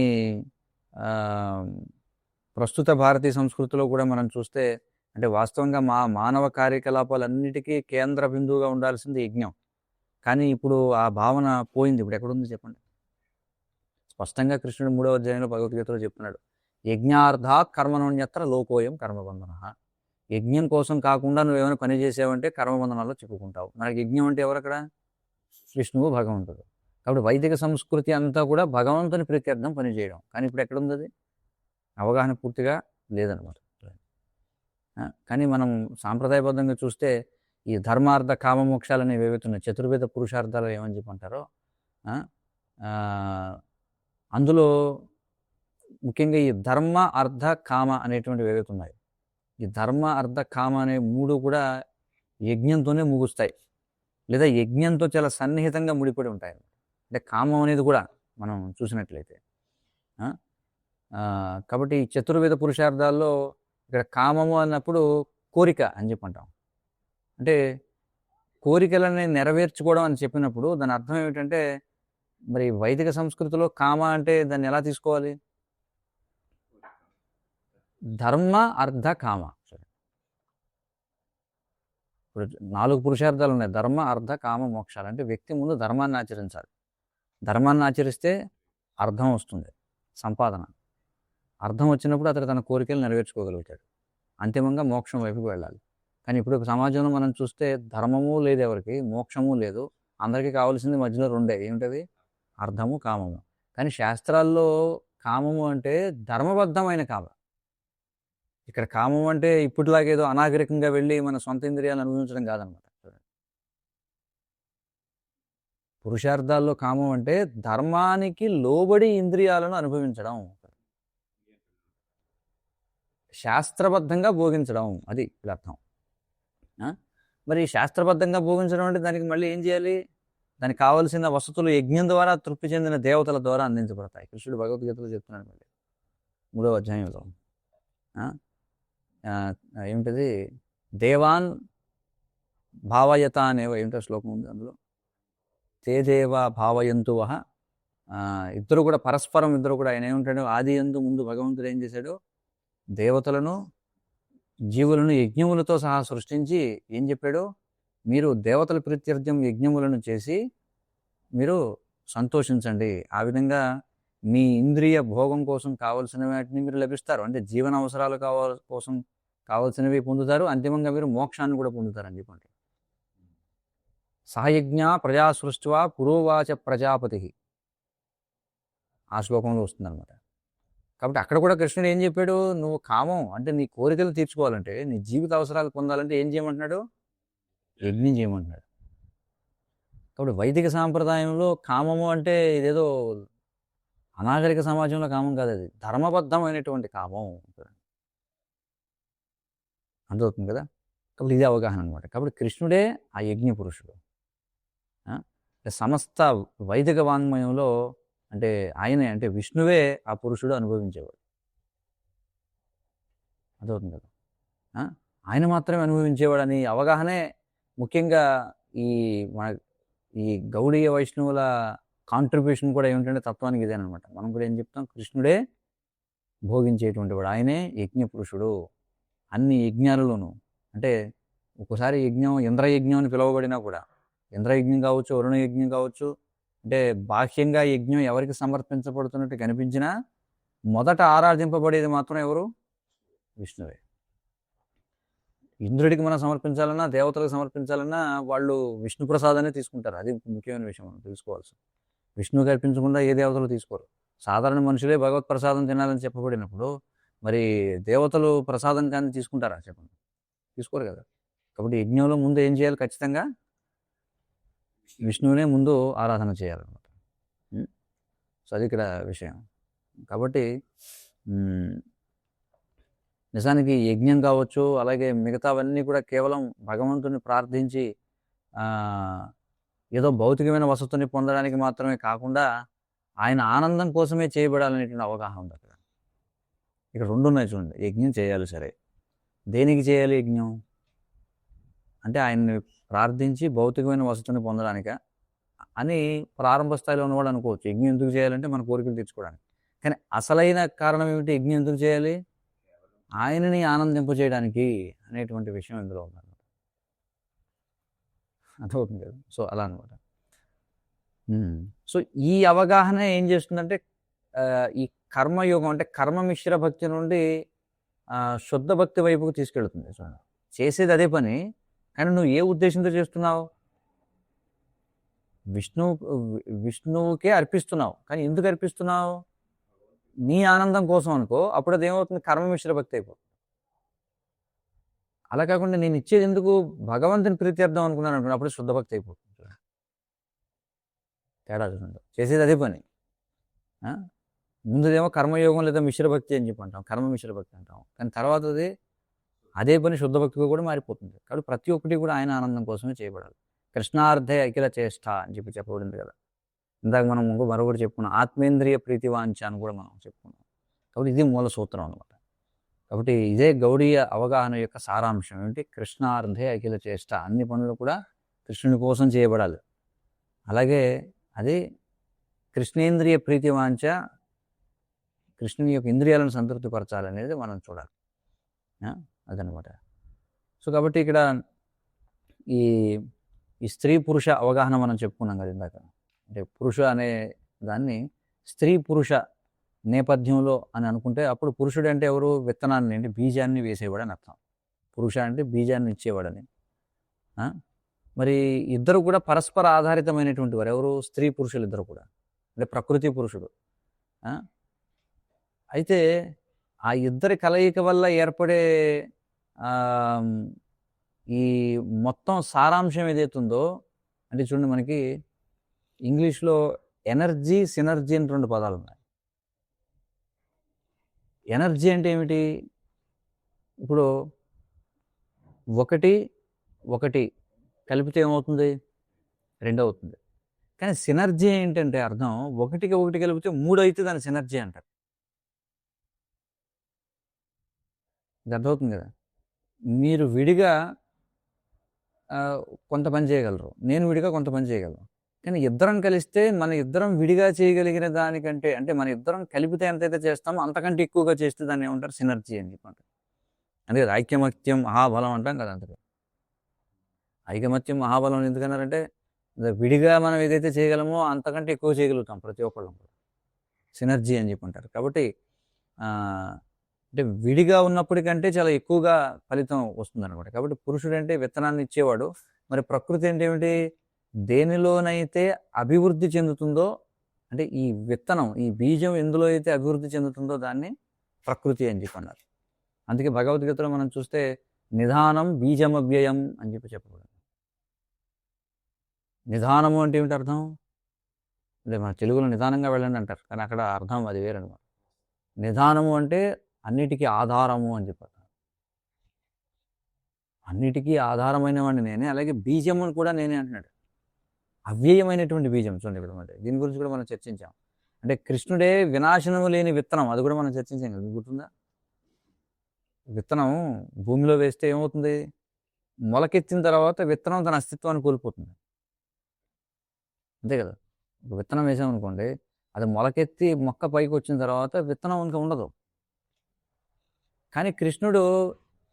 ప్రస్తుత భారతీయ సంస్కృతిలో కూడా మనం చూస్తే, అంటే వాస్తవంగా మానవ కార్యకలాపాలన్నిటికీ కేంద్ర బిందువుగా ఉండాల్సింది యజ్ఞం. కానీ ఇప్పుడు ఆ భావన పోయింది. ఇప్పుడు ఎక్కడుంది చెప్పండి? స్పష్టంగా కృష్ణుడు 3వ అధ్యాయంలో భగవద్గీతలో చెప్తున్నాడు, యజ్ఞార్థా కర్మణ్యత్ర లోకోయం కర్మబంధన. యజ్ఞం కోసం కాకుండా నువ్వేమైనా పని చేసావంటే కర్మబంధనాల్లో చిక్కుకుంటావు. మనకి యజ్ఞం అంటే ఎవరక్కడ? విష్ణువు, భగవంతుడు. కాబట్టి వైదిక సంస్కృతి అంతా కూడా భగవంతుని ప్రీత్యర్థం పనిచేయడం. కానీ ఇప్పుడు ఎక్కడుంది అది? అవగాహన పూర్తిగా లేదనమాట. కానీ మనం సాంప్రదాయబద్ధంగా చూస్తే ఈ ధర్మార్థ కామమోక్షాలు అనేవి ఏవైతున్నాయి, చతుర్వేద పురుషార్థాలు ఏమని చెప్పంటారో, అందులో ముఖ్యంగా ఈ ధర్మ అర్థ కామ అనేటువంటివి ఏవైతే ఉన్నాయి, ఈ ధర్మ అర్థ కామ అనే 3 కూడా యజ్ఞంతోనే ముగుస్తాయి, లేదా యజ్ఞంతో చాలా సన్నిహితంగా ముడిపడి ఉంటాయి. అంటే కామం అనేది కూడా మనం చూసినట్లయితే. కాబట్టి ఈ చతుర్వేద పురుషార్థాల్లో ఇక్కడ కామము అన్నప్పుడు కోరిక అని చెప్పంటాం. అంటే కోరికలని నెరవేర్చుకోవడం అని చెప్పినప్పుడు దాని అర్థం ఏమిటంటే, మరి వైదిక సంస్కృతిలో కామ అంటే దాన్ని ఎలా తీసుకోవాలి? ధర్మ అర్థ కామ. ఇప్పుడు 4 పురుషార్థాలు ఉన్నాయి. ధర్మ, అర్థ, కామ, మోక్షాలు. అంటే వ్యక్తి ముందు ధర్మాన్ని ఆచరించాలి. ధర్మాన్ని ఆచరిస్తే అర్థం వస్తుంది, సంపాదన. అర్థం వచ్చినప్పుడు అతడు తన కోరికలు నెరవేర్చుకోగలుగుతాడు. అంతిమంగా మోక్షం వైపుకి వెళ్ళాలి. కానీ ఇప్పుడు సమాజంలో మనం చూస్తే ధర్మము లేదు ఎవరికి, మోక్షము లేదు. అందరికీ కావాల్సింది మధ్యలో రెండే. ఏమిటవి? అర్థము, కామము. కానీ శాస్త్రాల్లో కామము అంటే ధర్మబద్ధమైన కామ. ఇక్కడ కామం అంటే ఇప్పటిలాగా ఏదో అనాగరికంగా వెళ్ళి మన సొంత ఇంద్రియాలను అనుభవించడం కాదనమాట. పురుషార్థాల్లో కామం అంటే ధర్మానికి లోబడి ఇంద్రియాలను అనుభవించడం, శాస్త్రబద్ధంగా భోగించడం, అది ఇలా అర్థం. మరి శాస్త్రబద్ధంగా భోగించడం అంటే దానికి మళ్ళీ ఏం చేయాలి? దానికి కావలసిన వసతులు యజ్ఞం ద్వారా తృప్తి చెందిన దేవతల ద్వారా అందించబడతాయి. కృష్ణుడు భగవద్గీతలో చెప్తున్నాడు మళ్ళీ 3వ అధ్యాయంలో. ఏమిటది? దేవాన్ భావయత అనేవో ఏమిటో శ్లోకం ఉంది అందులో. తే దేవ భావయంతువః. ఇద్దరు కూడా పరస్పరం, ఇద్దరు కూడా ఆయన ఏమంటాడు? ఆది యందు ముందు భగవంతుడు ఏం చేశాడు? దేవతలను జీవులను యజ్ఞములతో సహా సృష్టించి ఏం చెప్పాడు? మీరు దేవతల ప్రీత్యర్థం యజ్ఞములను చేసి మీరు సంతోషించండి. ఆ విధంగా మీ ఇంద్రియ భోగం కోసం కావలసిన వాటిని మీరు లభిస్తారు. అంటే జీవన అవసరాలు కోసం కావలసినవి పొందుతారు. అంతిమంగా మీరు మోక్షాన్ని కూడా పొందుతారని చెప్పండి. సహయజ్ఞ ప్రజా సృష్టివా పురోవాచ ప్రజాపతి, ఆ శ్లోకంలో వస్తుందన్నమాట. కాబట్టి అక్కడ కూడా కృష్ణుడు ఏం చెప్పాడు? నువ్వు కామం అంటే నీ కోరికలు తీర్చుకోవాలంటే, నీ జీవిత అవసరాలు పొందాలంటే ఏం చేయమంటున్నాడు? యజ్ఞం చేయమంటున్నాడు. కాబట్టి వైదిక సాంప్రదాయంలో కామము అంటే ఇదేదో అనాగరిక సమాజంలో కామం కాదు, అది ధర్మబద్ధమైనటువంటి కామం. అర్థమవుతుంది కదా? కాబట్టి ఇదే అవగాహన అనమాట. కాబట్టి కృష్ణుడే ఆ యజ్ఞ పురుషుడు. సమస్త వైదిక వాంగ్మయంలో అంటే ఆయనే, అంటే విష్ణువే ఆ పురుషుడు అనుభవించేవాడు. అర్థమవుతుంది కదా? ఆయన మాత్రమే అనుభవించేవాడని అవగాహనే ముఖ్యంగా మన ఈ గౌడీయ వైష్ణవుల కాంట్రిబ్యూషన్ కూడా ఏమిటంటే తత్వానికి ఇదేనమాట. మనం కూడా ఏం చెప్తాం? కృష్ణుడే భోగించేటువంటి వాడు, ఆయనే యజ్ఞ పురుషుడు. అన్ని యజ్ఞాలలోనూ అంటే ఒక్కోసారి యజ్ఞం ఇంద్రయజ్ఞం అని పిలువబడినా కూడా, ఇంద్రయజ్ఞం కావచ్చు, వరుణ యజ్ఞం కావచ్చు, అంటే బాహ్యంగా యజ్ఞం ఎవరికి సమర్పించబడుతున్నట్టు కనిపించినా మొదట ఆరాధింపబడేది మాత్రం ఎవరు? విష్ణువే. ఇంద్రుడికి మనం సమర్పించాలన్నా, దేవతలకు సమర్పించాలన్నా వాళ్ళు విష్ణు ప్రసాదాన్ని తీసుకుంటారు. అది ముఖ్యమైన విషయం మనం తెలుసుకోవాల్సింది. విష్ణువుకి అర్పించకుండా ఏ దేవతలు తీసుకోరు. సాధారణ మనుషులే భగవత్ ప్రసాదం తినాలని చెప్పబడినప్పుడు మరి దేవతలు ప్రసాదం కానీ తీసుకుంటారా చెప్పండి? తీసుకోరు కదా. కాబట్టి యజ్ఞంలో ముందు ఏం చేయాలి? ఖచ్చితంగా విష్ణువునే ముందు ఆరాధన చేయాలన్నమాట. సో అది ఇక్కడ విషయం. కాబట్టి నిజానికి యజ్ఞం కావచ్చు, అలాగే మిగతావన్నీ కూడా కేవలం భగవంతుని ప్రార్థించి ఏదో భౌతికమైన వసతుని పొందడానికి మాత్రమే కాకుండా ఆయన ఆనందం కోసమే చేయబడాలనేటువంటి అవగాహన ఉంది అక్కడ. ఇక్కడ రెండు ఉన్నాయి చూడండి. యజ్ఞం చేయాలి, సరే. దేనికి చేయాలి యజ్ఞం? అంటే ఆయన్ని ప్రార్థించి భౌతికమైన వసతుని పొందడానిక అని ప్రారంభ స్థాయిలో ఉన్నవాడు అనుకోవచ్చు. యజ్ఞం ఎందుకు చేయాలంటే మన కోరికలు తీర్చుకోవడానికి. కానీ అసలైన కారణం ఏమిటి? యజ్ఞం ఎందుకు చేయాలి? ఆయనని ఆనందింపజేయడానికి అనేటువంటి విషయం ఇందులో ఉందన్నమాట. అర్థమవుతుంది కదా? సో అలా అనమాట. సో ఈ అవగాహన ఏం చేస్తుందంటే ఈ కర్మయోగం అంటే కర్మ మిశ్ర భక్తి నుండి శుద్ధ భక్తి వైపుకు తీసుకెళ్తుంది. చూడండి, చేసేది అదే పని, కానీ నువ్వు ఏ ఉద్దేశంతో చేస్తున్నావు? విష్ణువుకే అర్పిస్తున్నావు. కానీ ఎందుకు అర్పిస్తున్నావు? నీ ఆనందం కోసం అనుకో, అప్పుడు అది ఏమవుతుంది? కర్మ మిశ్ర భక్తి అయిపోతుంది. అలా కాకుండా నేను ఇచ్చేది ఎందుకు? భగవంతుని ప్రీత్యర్థం అనుకున్నాను అనుకున్నా, అప్పుడు శుద్ధ భక్తి అయిపోతుంది. తేడా చూడండి. చేసేది అదే పని. ముందుదేమో కర్మయోగం లేదా మిశ్రభక్తి అని చెప్పి అంటాం, కర్మ మిశ్రభక్తి అంటాం. కానీ తర్వాత అదే పని శుద్ధ భక్తిగా కూడా మారిపోతుంది. కాబట్టి ప్రతి ఒక్కటి కూడా ఆయన ఆనందం కోసమే చేయబడాలి. కృష్ణార్థే అఖిల చేష్ట అని చెప్పబడింది కదా. ఇందాక మనం మరొకటి చెప్పుకున్నాం, ఆత్మేంద్రియ ప్రీతివాంఛ అని కూడా మనం చెప్పుకున్నాం. కాబట్టి ఇది మూల సూత్రం అనమాట. కాబట్టి ఇదే గౌడీయ అవగాహన యొక్క సారాంశం ఏంటి? కృష్ణార్థే అఖిల చేష్ట. అన్ని పనులు కూడా కృష్ణుని కోసం చేయబడాలి. అలాగే అది కృష్ణేంద్రియ ప్రీతివాంఛ, కృష్ణుని యొక్క ఇంద్రియాలను సంతృప్తిపరచాలనేది మనం చూడాలి. అదనమాట. సో కాబట్టి ఇక్కడ ఈ ఈ స్త్రీ పురుష అవగాహన మనం చెప్పుకున్నాం కదా ఇందాక. అంటే పురుష అనే దాన్ని స్త్రీ పురుష నేపథ్యంలో అని అనుకుంటే అప్పుడు పురుషుడు అంటే ఎవరు? విత్తనాన్ని అంటే బీజాన్ని వేసేవాడని అర్థం. పురుష అంటే బీజాన్ని ఇచ్చేవాడని. మరి ఇద్దరు కూడా పరస్పర ఆధారితమైనటువంటి వారు. ఎవరు? స్త్రీ పురుషులు ఇద్దరు కూడా. అంటే ప్రకృతి పురుషుడు. అయితే ఆ ఇద్దరి కలయిక వల్ల ఏర్పడే ఈ మొత్తం సారాంశం ఏదైతుందో అంటే చూడండి, మనకి ఇంగ్లీష్లో ఎనర్జీ, సినర్జీ అని 2 పదాలు ఉన్నాయి. ఎనర్జీ అంటే ఏమిటి? ఇప్పుడు ఒకటి కలిపితే ఏమవుతుంది? 2 అవుతుంది. కానీ సినర్జీ ఏంటంటే అర్థం, 1కి 1 కలిపితే 3 అయితే దాన్ని సినర్జీ అంటారు. ఇది అర్థమవుతుంది కదా. మీరు విడిగా కొంత పని చేయగలరు, నేను విడిగా కొంత పని చేయగలను. కానీ ఇద్దరం కలిస్తే మన ఇద్దరం విడిగా చేయగలిగిన దానికంటే, అంటే మన ఇద్దరం కలిపితే ఎంతైతే చేస్తామో అంతకంటే ఎక్కువగా చేస్తే దాన్ని ఏమంటారు? సినర్జీ అని చెప్పంటారు. అంతే కదా. ఐక్యమత్యం మహాబలం అంటాం కదా. అంతే. ఐకమత్యం మహాబలం ఎందుకన్నారంటే విడిగా మనం ఏదైతే చేయగలమో అంతకంటే ఎక్కువ చేయగలుగుతాం ప్రతి ఒక్కళ్ళం. సినర్జీ అని చెప్పంటారు. కాబట్టి అంటే విడిగా ఉన్నప్పటికంటే చాలా ఎక్కువగా ఫలితం వస్తుందన్నమాట. కాబట్టి పురుషుడు అంటే విత్తనాన్ని ఇచ్చేవాడు. మరి ప్రకృతి అంటే ఏమిటి? దేనిలోనైతే అభివృద్ధి చెందుతుందో, అంటే ఈ విత్తనం, ఈ బీజం ఎందులో అయితే అభివృద్ధి చెందుతుందో దాన్ని ప్రకృతి అని చెప్పన్నారు. అందుకే భగవద్గీతలో మనం చూస్తే నిధానం బీజమవ్యయం అని చెప్పబడింది. నిధానము అంటే ఏమిటి అర్థం? అంటే మన తెలుగులో నిదానంగా వెళ్ళండి అంటారు, కానీ అక్కడ అర్థం అది వేరనమాట. నిధానము అంటే అన్నిటికీ ఆధారము అని చెప్పారు. అన్నిటికీ ఆధారమైన వాడిని నేనే, అలాగే బీజం అని కూడా నేనే అంటున్నాడు. అవ్యయమైనటువంటి బీజం. చూడండి ఇక్కడ మరి దీని గురించి కూడా మనం చర్చించాం. అంటే కృష్ణుడే వినాశనము లేని విత్తనం, అది కూడా మనం చర్చించాం కదా, గుర్తుందా? విత్తనం భూమిలో వేస్తే ఏమవుతుంది? మొలకెత్తిన తర్వాత విత్తనం తన అస్తిత్వాన్ని కోల్పోతుంది. అంతే కదా. ఒక విత్తనం వేసామనుకోండి, అది మొలకెత్తి మొక్క పైకి వచ్చిన తర్వాత విత్తనం ఇంకా ఉండదు. కానీ కృష్ణుడు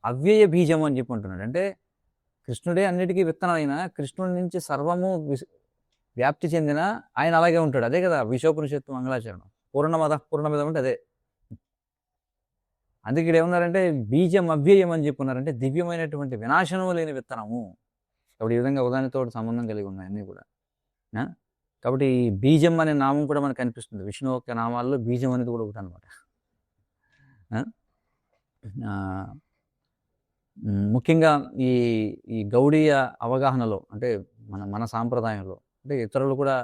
అవ్యయ బీజం అని చెప్పి అంటున్నాడు. అంటే కృష్ణుడే అన్నిటికీ విత్తనం అయినా, కృష్ణుడి నుంచి సర్వము వ్యాప్తి చెందిన ఆయన అలాగే ఉంటాడు. అదే కదా విశ్వోపనిషత్తు మంగళాచరణం. పూర్ణమిదం అంటే అదే. అందుకే ఇక్కడ ఏమన్నారంటే బీజం అవ్యయం అని చెప్పున్నారంటే దివ్యమైనటువంటి వినాశనము లేని విత్తనము. కాబట్టి ఈ విధంగా ఉదాహరణతో సంబంధం కలిగి ఉన్నాయి అన్నీ కూడా. కాబట్టి ఈ బీజం అనే నామం కూడా మనకు కనిపిస్తుంది. విష్ణు యొక్క నామాల్లో బీజం అనేది కూడా ఒకటి అనమాట. ముఖ్యంగా ఈ ఈ గౌడీయ అవగాహనలో, అంటే మన సాంప్రదాయంలో, అంటే ఇతరులు కూడా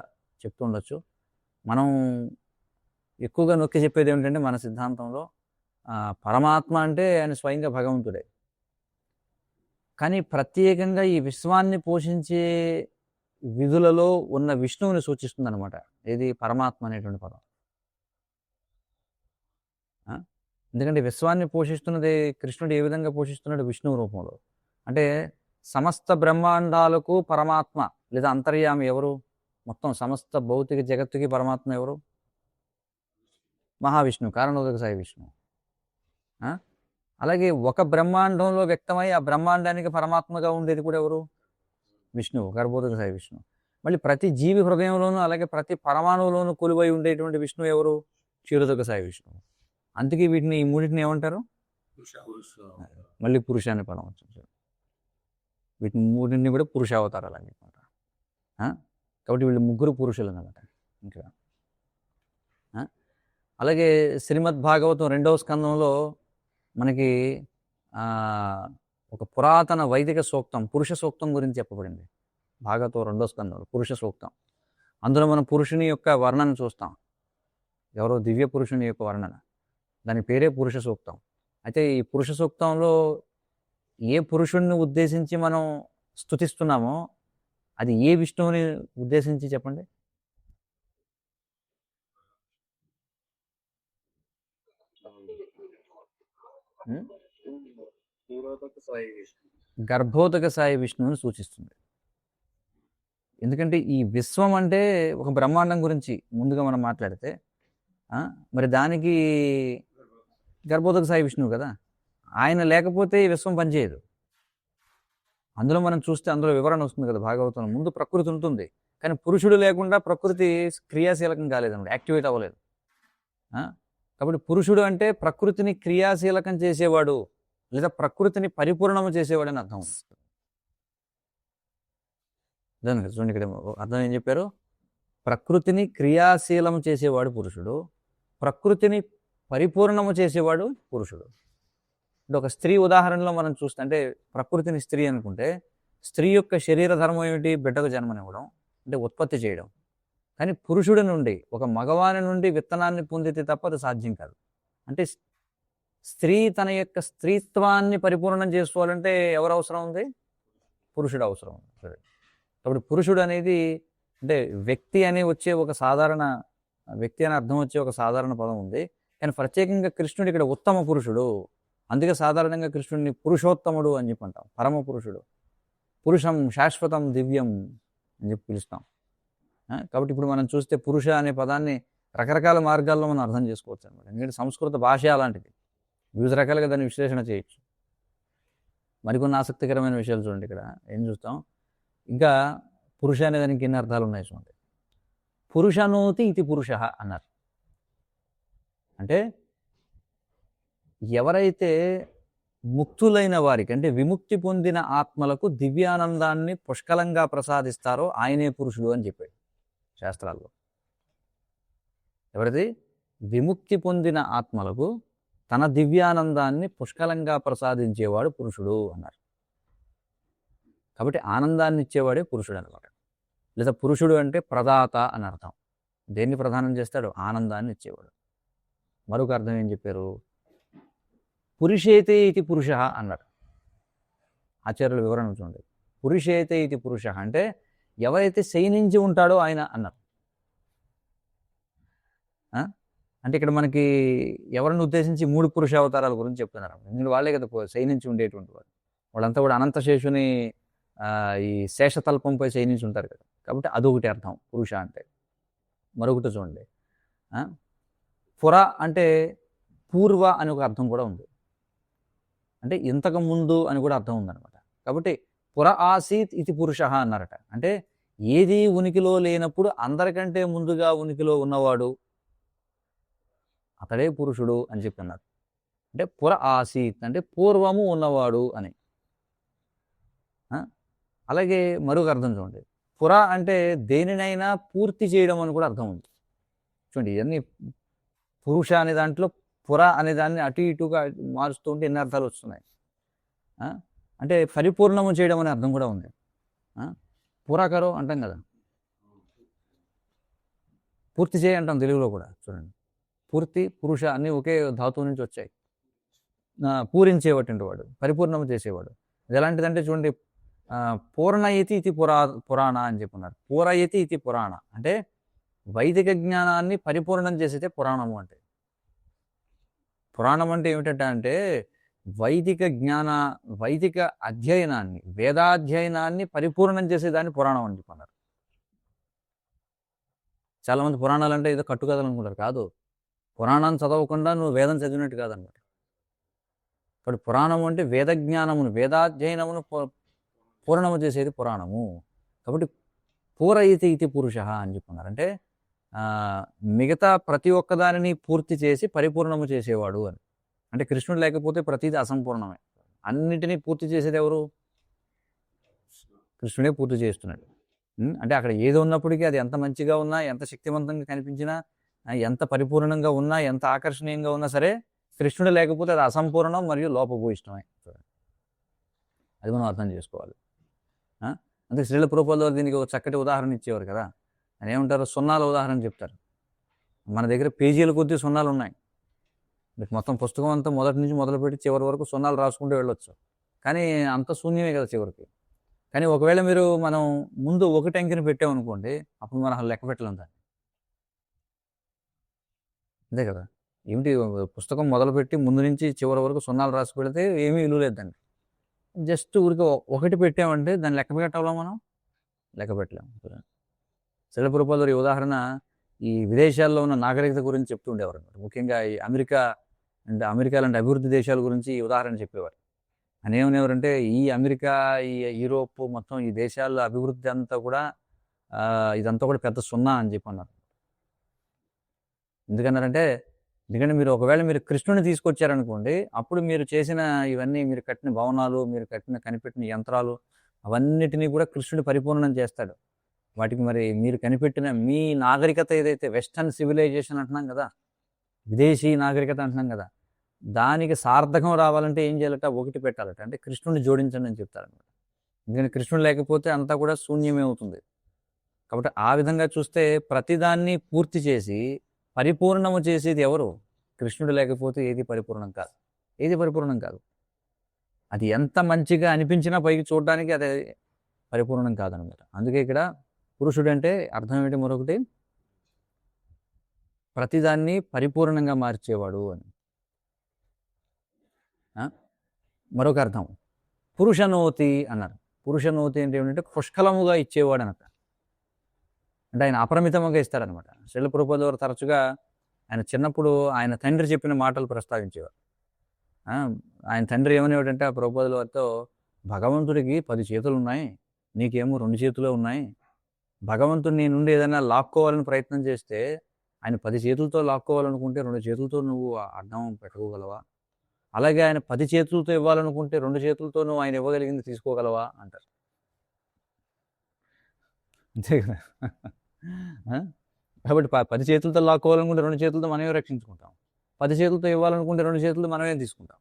చెప్తూ ఉండొచ్చు, మనం ఎక్కువగా నొక్కి చెప్పేది ఏమిటంటే మన సిద్ధాంతంలో పరమాత్మ అంటే ఆయన స్వయంగా భగవంతుడే. కానీ ప్రత్యేకంగా ఈ విశ్వాన్ని పోషించే విధులలో ఉన్న విష్ణువుని సూచిస్తుంది అనమాట. ఏది? పరమాత్మ అనేటువంటి పదం. ఎందుకంటే విశ్వాన్ని పోషిస్తున్నది కృష్ణుడు ఏ విధంగా పోషిస్తున్నాడు? విష్ణువు రూపంలో. అంటే సమస్త బ్రహ్మాండాలకు పరమాత్మ లేదా అంతర్యామి ఎవరు? మొత్తం సమస్త భౌతిక జగత్తుకి పరమాత్మ ఎవరు? మహావిష్ణువు, కారణోదక సాయి విష్ణువు. అలాగే ఒక బ్రహ్మాండంలో వ్యక్తమై ఆ బ్రహ్మాండానికి పరమాత్మగా ఉండేది కూడా ఎవరు? విష్ణువు, గర్భోదక సాయి విష్ణువు. మళ్ళీ ప్రతి జీవి హృదయంలోనూ అలాగే ప్రతి పరమాణువులోనూ కొలువై ఉండేటువంటి విష్ణువు ఎవరు? క్షీరోదక సాయి విష్ణువు. అందుకే వీటిని, ఈ మూడింటిని ఏమంటారు? మళ్ళీ పురుషాన్ని పదం వచ్చింది. వీటిని మూడింటిని కూడా పురుషావతారాలు అని చెప్పారు. కాబట్టి వీళ్ళు ముగ్గురు పురుషులు అన్నమాట. ఇంకా అలాగే శ్రీమద్ భాగవతం 2వ స్కందంలో మనకి ఒక పురాతన వైదిక సూక్తం, పురుష సూక్తం గురించి చెప్పబడింది. భాగవతం 2వ స్కందంలో పురుష సూక్తం. అందులో మనం పురుషుని యొక్క వర్ణన చూస్తాం. ఎవరో దివ్య పురుషుని యొక్క వర్ణన, దాని పేరే పురుష సూక్తం. అయితే ఈ పురుష సూక్తంలో ఏ పురుషుడిని ఉద్దేశించి మనం స్తుతిస్తున్నామో అది ఏ విష్ణువుని ఉద్దేశించి చెప్పండి? గర్భోదక సాయి విష్ణువుని సూచిస్తుంది. ఎందుకంటే ఈ విశ్వం అంటే ఒక బ్రహ్మాండం గురించి ముందుగా మనం మాట్లాడితే, మరి దానికి గర్భోదక సాయి విష్ణువు కదా. ఆయన లేకపోతే ఈ విశ్వం పనిచేయదు. అందులో మనం చూస్తే అందులో వివరణ వస్తుంది కదా భాగవతం. ముందు ప్రకృతి ఉంటుంది, కానీ పురుషుడు లేకుండా ప్రకృతి క్రియాశీలకం కాలేదన్నమాట, యాక్టివేట్ అవ్వలేదు. కాబట్టి పురుషుడు అంటే ప్రకృతిని క్రియాశీలకం చేసేవాడు, లేదా ప్రకృతిని పరిపూర్ణము చేసేవాడు అని అర్థం. దానికి చూడండి ఇక్కడ అర్థం ఏం చెప్పారు, ప్రకృతిని క్రియాశీలం చేసేవాడు పురుషుడు, ప్రకృతిని పరిపూర్ణము చేసేవాడు పురుషుడు. అంటే ఒక స్త్రీ ఉదాహరణలో మనం చూస్తే, అంటే ప్రకృతిని స్త్రీ అనుకుంటే స్త్రీ యొక్క శరీర ధర్మం ఏమిటి, బిడ్డకు జన్మనివ్వడం, అంటే ఉత్పత్తి చేయడం. కానీ పురుషుడి నుండి, ఒక మగవాని నుండి విత్తనాన్ని పొందితే తప్ప అది సాధ్యం కాదు. అంటే స్త్రీ తన యొక్క స్త్రీత్వాన్ని పరిపూర్ణం చేసుకోవాలంటే ఎవరు అవసరం ఉంది, పురుషుడు అవసరం ఉంది. కాబట్టి పురుషుడు అనేది అంటే వ్యక్తి అని వచ్చే ఒక సాధారణ, వ్యక్తి అని అర్థం వచ్చే ఒక సాధారణ పదం ఉంది, కానీ ప్రత్యేకంగా కృష్ణుడు ఇక్కడ ఉత్తమ పురుషుడు. అందుకే సాధారణంగా కృష్ణుడిని పురుషోత్తముడు అని చెప్పి అంటాం, పరమ పురుషుడు, పురుషం శాశ్వతం దివ్యం అని చెప్పి పిలుస్తాం. కాబట్టి ఇప్పుడు మనం చూస్తే పురుష అనే పదాన్ని రకరకాల మార్గాల్లో మనం అర్థం చేసుకోవచ్చు అనమాట. ఎందుకంటే సంస్కృత భాష అలాంటిది, వివిధ రకాలుగా దాన్ని విశ్లేషణ చేయొచ్చు. మరికొన్ని ఆసక్తికరమైన విషయాలు చూడండి. ఇక్కడ ఏం చూస్తాం, ఇంకా పురుష అనే దానికి ఎన్ని అర్థాలు ఉన్నాయి చూడండి. పురుషనోతి ఇది పురుష అన్నారు. అంటే ఎవరైతే ముక్తులైన వారికి, అంటే విముక్తి పొందిన ఆత్మలకు దివ్యానందాన్ని పుష్కలంగా ప్రసాదిస్తారో ఆయనే పురుషుడు అని చెప్పాడు శాస్త్రాల్లో. ఎవరిది, విముక్తి పొందిన ఆత్మలకు తన దివ్యానందాన్ని పుష్కలంగా ప్రసాదించేవాడు పురుషుడు అన్నారు. కాబట్టి ఆనందాన్ని ఇచ్చేవాడే పురుషుడు అనమాట. లేదా పురుషుడు అంటే ప్రదాత అని అర్థం. దేన్ని ప్రదానం చేస్తాడు, ఆనందాన్ని ఇచ్చేవాడు. మరొక అర్థం ఏం చెప్పారు, పురుషేతే ఇది పురుష అన్నారు. ఆచార్యుల వివరణ చూడండి. పురుషేతే ఇది పురుష అంటే ఎవరైతే శయనించి ఉంటాడో ఆయన అన్నారు. అంటే ఇక్కడ మనకి ఎవరిని ఉద్దేశించి 3 పురుష అవతారాల గురించి చెప్తున్నారు. ఎందుకంటే వాళ్ళే కదా శయనించి ఉండేటువంటి వాడు, వాళ్ళంతా కూడా అనంతశేషుని ఈ శేషతల్పంపై శయనించి ఉంటారు కదా. కాబట్టి అదొకటి అర్థం పురుష అంటే. మరొకటి చూడండి, పుర అంటే పూర్వ అని ఒక అర్థం కూడా ఉంది, అంటే ఇంతకు ముందు అని కూడా అర్థం ఉందన్నమాట. కాబట్టి పుర ఆసీత్ ఇది పురుష అన్నారట. అంటే ఏది ఉనికిలో లేనప్పుడు అందరికంటే ముందుగా ఉనికిలో ఉన్నవాడు అతడే పురుషుడు అని చెప్పి అన్నారు. అంటే పుర ఆసీత్ అంటే పూర్వము ఉన్నవాడు అని. అలాగే మరొక అర్థం చూడండి, పుర అంటే దేనినైనా పూర్తి చేయడం అని కూడా అర్థం ఉంది. చూడండి, ఇవన్నీ పురుష అనే దాంట్లో పుర అనే దాన్ని అటు ఇటుగా మారుస్తూ ఉంటే ఎన్ని అర్థాలు వస్తున్నాయి. అంటే పరిపూర్ణము చేయడం అనే అర్థం కూడా ఉంది. పూరాకరో అంటాం కదా, పూర్తి చేయి అంటాం తెలుగులో కూడా. చూడండి, పూర్తి పురుష అన్నీ ఒకే ధాతువు నుంచి వచ్చాయి. పూరించేవాటి వాడు, పరిపూర్ణము చేసేవాడు. ఇది ఎలాంటిదంటే చూడండి, పూర్ణయతి ఇది పురాణ అని చెప్పున్నారు. పూరయతి ఇది పురాణ అంటే వైదిక జ్ఞానాన్ని పరిపూర్ణం చేసేదే పురాణము అంటే. పురాణం అంటే ఏమిటంటే అంటే వైదిక అధ్యయనాన్ని, వేదాధ్యయనాన్ని పరిపూర్ణం చేసేదాన్ని పురాణం అని చెప్పన్నారు. చాలామంది పురాణాలు అంటే ఏదో కట్టుకథలు అనుకుంటారు. కాదు, పురాణాన్ని చదవకుండా నువ్వు వేదం చదివినట్టు కాదనమాట. ఇప్పుడు పురాణం అంటే వేద జ్ఞానమును, వేదాధ్యయనమును పూర్ణము చేసేది పురాణము. కాబట్టి పూరయితి ఇది పురుష అని చెప్పున్నారు. అంటే మిగతా ప్రతి ఒక్కదానిని పూర్తి చేసి పరిపూర్ణము చేసేవాడు అని. అంటే కృష్ణుడు లేకపోతే ప్రతిదీ అసంపూర్ణమే. అన్నిటినీ పూర్తి చేసేది ఎవరు, కృష్ణుడే పూర్తి చేస్తున్నాడు. అంటే అక్కడ ఏది ఉన్నప్పటికీ అది ఎంత మంచిగా ఉన్నా, ఎంత శక్తివంతంగా కనిపించినా, ఎంత పరిపూర్ణంగా ఉన్నా, ఎంత ఆకర్షణీయంగా ఉన్నా సరే కృష్ణుడు లేకపోతే అది అసంపూర్ణం మరియు లోపభూయిష్టమే. అది మనం అర్థం చేసుకోవాలి. అందుకే శ్రీల ప్రభుపాదుల వారు దీనికి ఒక చక్కటి ఉదాహరణ ఇచ్చేవారు కదా. అని ఏమంటారు, సున్నాల ఉదాహరణ చెప్తారు. మన దగ్గర పేజీల కొద్దీ సున్నాలు ఉన్నాయి. మీకు మొత్తం పుస్తకం అంతా మొదటి నుంచి మొదలుపెట్టి చివరి వరకు సున్నాలు రాసుకుంటూ వెళ్ళొచ్చు, కానీ అంత శూన్యమే కదా చివరికి. కానీ ఒకవేళ మనం ముందు 1 అంకెని పెట్టామనుకోండి, అప్పుడు మనం అసలు లెక్క పెట్టలేం దాన్ని. అంతే కదా. ఏమిటి, పుస్తకం మొదలుపెట్టి ముందు నుంచి చివరి వరకు సున్నాలు రాసి పెడితే ఏమీ విలువ లేదు దాన్ని. జస్ట్ ఊరికి 1 పెట్టామంటే దాన్ని లెక్క పెట్టాలా, మనం లెక్క పెట్టలేము. శ్రీల ప్రభుపాదుల వారి ఉదాహరణ ఈ విదేశాల్లో ఉన్న నాగరికత గురించి చెప్తూ ఉండేవారు అనమాట. ముఖ్యంగా ఈ అమెరికా లాంటి అభివృద్ధి దేశాల గురించి ఈ ఉదాహరణ చెప్పేవారు. అని ఏమనేవారంటే ఈ అమెరికా, ఈ యూరోప్ మొత్తం ఈ దేశాల అభివృద్ధి అంతా కూడా ఇదంతా కూడా పెద్ద సున్నా అని చెప్పి అన్నారు. ఎందుకన్నారంటే ఎందుకంటే ఒకవేళ మీరు కృష్ణుని తీసుకొచ్చారనుకోండి, అప్పుడు మీరు చేసిన ఇవన్నీ, మీరు కట్టిన భవనాలు, మీరు కనిపెట్టిన యంత్రాలు అవన్నిటినీ కూడా కృష్ణుడు పరిపూర్ణం చేస్తాడు. వాటికి మరి మీరు కనిపెట్టిన మీ నాగరికత ఏదైతే వెస్టర్న్ సివిలైజేషన్ అంటున్నాం కదా, విదేశీ నాగరికత అంటున్నాం కదా, దానికి సార్థకం రావాలంటే ఏం చేయాలట? ఒకటి పెట్టాలట, అంటే కృష్ణుడిని జోడించండి అని చెప్తారనమాట. ఎందుకంటే కృష్ణుడు లేకపోతే అంతా కూడా శూన్యమే అవుతుంది. కాబట్టి ఆ విధంగా చూస్తే ప్రతిదాన్ని పూర్తి చేసి పరిపూర్ణము చేసేది ఎవరు? కృష్ణుడు లేకపోతే ఏది పరిపూర్ణం కాదు. ఏది పరిపూర్ణం కాదు. అది ఎంత మంచిగా అనిపించినా పైకి చూడడానికి అది పరిపూర్ణం కాదనమాట. అందుకే ఇక్కడ పురుషుడు అంటే అర్థం ఏంటి? మరొకటి, ప్రతిదాన్ని పరిపూర్ణంగా మార్చేవాడు అని. మరొక అర్థం పురుషనోతి అన్నారు. పురుషనోతి అంటే ఏమిటంటే పుష్కలముగా ఇచ్చేవాడు అనమాట. అంటే ఆయన అపరిమితంగా ఇస్తారనమాట. శ్రీల ప్రభుపాదుల వారు తరచుగా ఆయన చిన్నప్పుడు ఆయన తండ్రి చెప్పిన మాటలు ప్రస్తావించేవారు. ఆయన తండ్రి ఏమనేవాడంటే ఆ ప్రభుపాదుల వారితో, భగవంతుడికి 10 చేతులు ఉన్నాయి, నీకేమో 2 చేతులే ఉన్నాయి. భగవంతుడు నీ నుండి ఏదైనా లాక్కోవాలని ప్రయత్నం చేస్తే ఆయన 10 చేతులతో లాక్కోవాలనుకుంటే 2 చేతులతో నువ్వు అడ్డం పెట్టుకోగలవా? అలాగే ఆయన 10 చేతులతో ఇవ్వాలనుకుంటే 2 చేతులతో నువ్వు ఆయన ఇవ్వగలిగింది తీసుకోగలవా అంటారు. అంతే కదా. కాబట్టి 10 చేతులతో లాక్కోవాలనుకుంటే 2 చేతులతో మనమే రక్షించుకుంటాం. 10 చేతులతో ఇవ్వాలనుకుంటే 2 చేతులతో మనమే తీసుకుంటాం.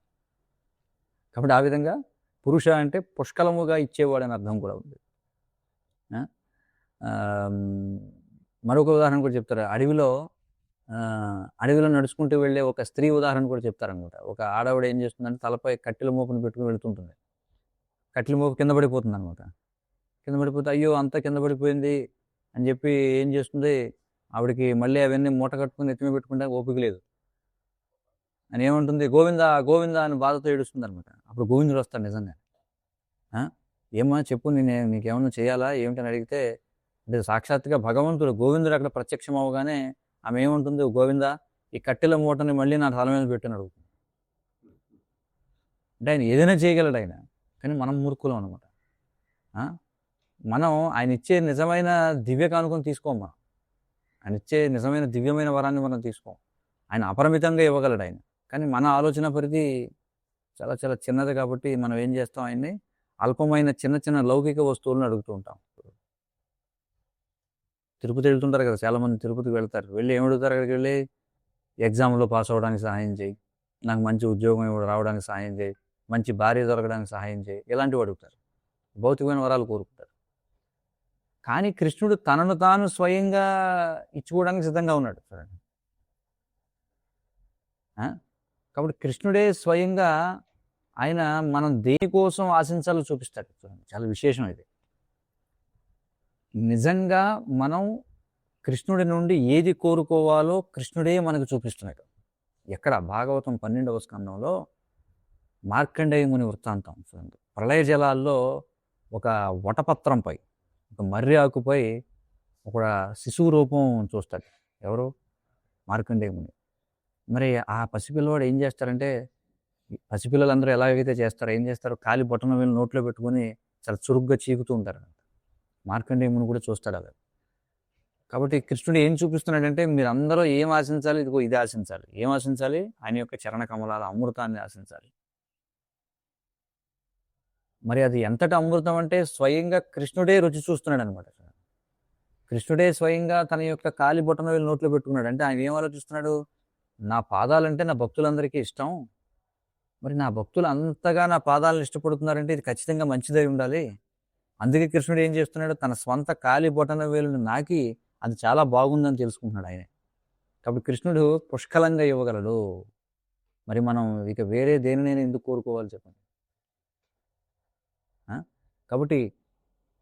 కాబట్టి ఆ విధంగా పురుష అంటే పుష్కలముగా ఇచ్చేవాడు అని అర్థం కూడా ఉంది. మరొక ఉదాహరణ కూడా చెప్తారు. అడవిలో నడుచుకుంటూ వెళ్ళే ఒక స్త్రీ ఉదాహరణ కూడా చెప్తారనమాట. ఒక ఆడవిడ ఏం చేస్తుందంటే తలపై కట్టెల మోపును పెట్టుకుని వెళుతుంటుంది. కట్టెల మోపు కింద పడిపోతుంది అనమాట. కింద పడిపోతే అయ్యో అంతా కింద పడిపోయింది అని చెప్పి ఏం చేస్తుంది, ఆవిడకి మళ్ళీ అవన్నీ మూట కట్టుకుని ఎత్తిమే పెట్టుకుంటే ఓపిక లేదు. అని ఏమంటుంది, గోవిందా గోవిందా అని బాధతో ఏడుస్తుంది అనమాట. అప్పుడు గోవిందుడు వస్తాడు నిజంగా. ఏమా చెప్పు, నీకేమన్నా చేయాలా ఏమిటని అడిగితే, అంటే సాక్షాత్తుగా భగవంతుడు గోవిందుడు అక్కడ ప్రత్యక్షం అవగానే ఆమె ఏమంటుంది, గోవిందా ఈ కట్టెల మూటని మళ్ళీ నా తల మీద పెట్టని అడుగుతుంది. అంటే ఆయన ఏదైనా చేయగలడు ఆయన, కానీ మనం మూర్ఖులం అనమాట. మనం ఆయన ఇచ్చే నిజమైన దివ్య కానుకను తీసుకోం. ఆయన ఇచ్చే నిజమైన దివ్యమైన వరాన్ని మనం తీసుకోం. ఆయన అపరిమితంగా ఇవ్వగలడు ఆయన, కానీ మన ఆలోచన పరిధి చాలా చాలా చిన్నది. కాబట్టి మనం ఏం చేస్తాం, ఆయన్ని అల్పమైన చిన్న చిన్న లౌకిక వస్తువులను అడుగుతూ ఉంటాం. తిరుపతి వెళ్తుంటారు కదా చాలామంది, తిరుపతికి వెళ్తారు. వెళ్ళి ఏమడుగుతారు? అక్కడికి వెళ్ళి ఎగ్జామ్లో పాస్ అవ్వడానికి సహాయం చేయి, నాకు మంచి ఉద్యోగం రావడానికి సహాయం చేయి, మంచి భార్య దొరకడానికి సహాయం చేయి, ఇలాంటివి అడుగుతారు. భౌతికమైన వరాలు కోరుకుంటారు. కానీ కృష్ణుడు తనను తాను స్వయంగా ఇచ్చుకోవడానికి సిద్ధంగా ఉన్నాడు. కాబట్టి కృష్ణుడే స్వయంగా ఆయన మనం దేనికోసం ఆశించాలో చూపిస్తాడు. చాలా విశేషం ఇది. నిజంగా మనం కృష్ణుడి నుండి ఏది కోరుకోవాలో కృష్ణుడే మనకు చూపిస్తున్నాడు. ఎక్కడ? భాగవతం 12వ స్కందంలో మార్కండేయ ముని వృత్తాంతం. ప్రళయ జలాల్లో ఒక వటపత్రంపై, ఒక మర్రి ఆకుపై ఒక శిశువు రూపం చూస్తాడు. ఎవరు? మార్కండేయ ముని. మరి ఆ పసిపిల్లవాడు ఏం చేస్తారంటే, పసిపిల్లలందరూ ఎలాగైతే చేస్తారో ఏం చేస్తారు, కాలి బొట్టన వీళ్ళు నోట్లో పెట్టుకొని చాలా చురుగ్గా చీకుతూ ఉంటారు. మార్కండేయ ముని కూడా చూస్తాడు అలా. కాబట్టి కృష్ణుడు ఏం చూపిస్తున్నాడంటే, మీరు అందరూ ఏం ఆశించాలి, ఇదిగో ఇది ఆశించాలి. ఏం ఆశించాలి? ఆయన యొక్క చరణ కమలాల అమృతాన్ని ఆశించాలి. మరి అది ఎంతటి అమృతం అంటే స్వయంగా కృష్ణుడే రుచి చూస్తున్నాడు అనమాట. కృష్ణుడే స్వయంగా తన యొక్క కాలి బొట్టన వీళ్ళు నోట్లో పెట్టుకున్నాడు. అంటే ఆయన ఏం ఆలోచిస్తున్నాడు, నా పాదాలంటే నా భక్తులందరికీ ఇష్టం, మరి నా భక్తులు అంతగా నా పాదాలను ఇష్టపడుతున్నారంటే ఇది ఖచ్చితంగా మంచిదై ఉండాలి. అందుకే కృష్ణుడు ఏం చేస్తున్నాడు, తన స్వంత కాలి బొటన వేలుని నాకి అది చాలా బాగుందని తెలుసుకుంటున్నాడు ఆయన. కాబట్టి కృష్ణుడు పుష్కలంగా ఇవ్వగలడు. మరి మనం ఇక వేరే దేనినైనా ఎందుకు కోరుకోవాలి చెప్పండి. కాబట్టి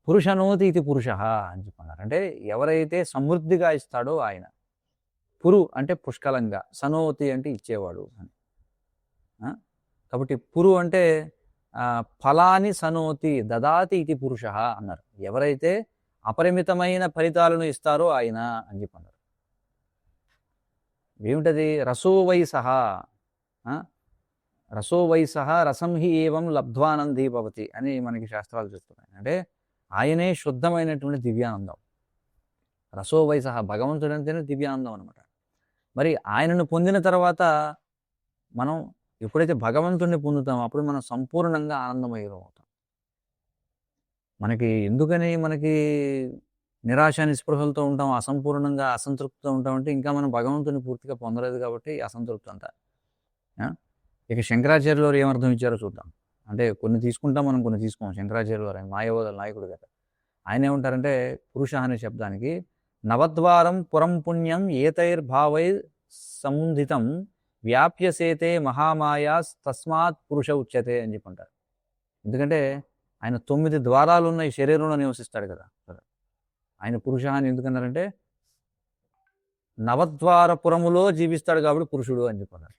పురుషనోతి ఇది పురుష అని చెప్పన్నారు. అంటే ఎవరైతే సమృద్ధిగా ఇస్తాడో ఆయన. పురు అంటే పుష్కలంగా, సనోతి అంటే ఇచ్చేవాడు అని. కాబట్టి పురు అంటే ఫలాని సనోతి దదాతి ఇది పురుష అన్నారు. ఎవరైతే అపరిమితమైన ఫలితాలను ఇస్తారో ఆయన అని చెప్పన్నారు. ఏమిటది? రసోవై సహా, రసో వయసహ రసం హి ఏవం లబ్ధ్వానందీ భవతి అని మనకి శాస్త్రాలు చెప్తున్నాయి. అంటే ఆయనే శుద్ధమైనటువంటి దివ్యానందం. రసో వయసహ భగవంతుడు అంటేనే దివ్యానందం అనమాట. మరి ఆయనను పొందిన తర్వాత మనం ఎప్పుడైతే భగవంతుడిని పొందుతామో అప్పుడు మనం సంపూర్ణంగా ఆనందమయం అవుతాం. మనకి నిరాశ నిస్పృహలతో ఉంటాం, అసంపూర్ణంగా అసంతృప్తితో ఉంటామంటే ఇంకా మనం భగవంతుని పూర్తిగా పొందలేదు కాబట్టి అసంతృప్తి అంతా. ఇక శంకరాచార్యుల వారు ఏమర్థం ఇచ్చారో చూద్దాం. అంటే కొన్ని తీసుకుంటాం, మనం కొన్ని తీసుకోం. శంకరాచార్యుల వారు ఆయన మాయావాదుల నాయకుడు కదా. ఆయన ఏమంటారంటే పురుష అనే శబ్దానికి నవద్వారం పురం పుణ్యం ఏతైర్భావై సముందితం వ్యాప్యసేతే మహామాయా తస్మాత్ పురుష ఉచ్యతే అని చెప్పంటారు. ఎందుకంటే ఆయన 9 ద్వారాలు ఉన్న ఈ శరీరంలో నివసిస్తాడు కదా. ఆయన పురుష అని ఎందుకన్నారంటే నవద్వారపురములో జీవిస్తాడు కాబట్టి పురుషుడు అని చెప్పన్నారు.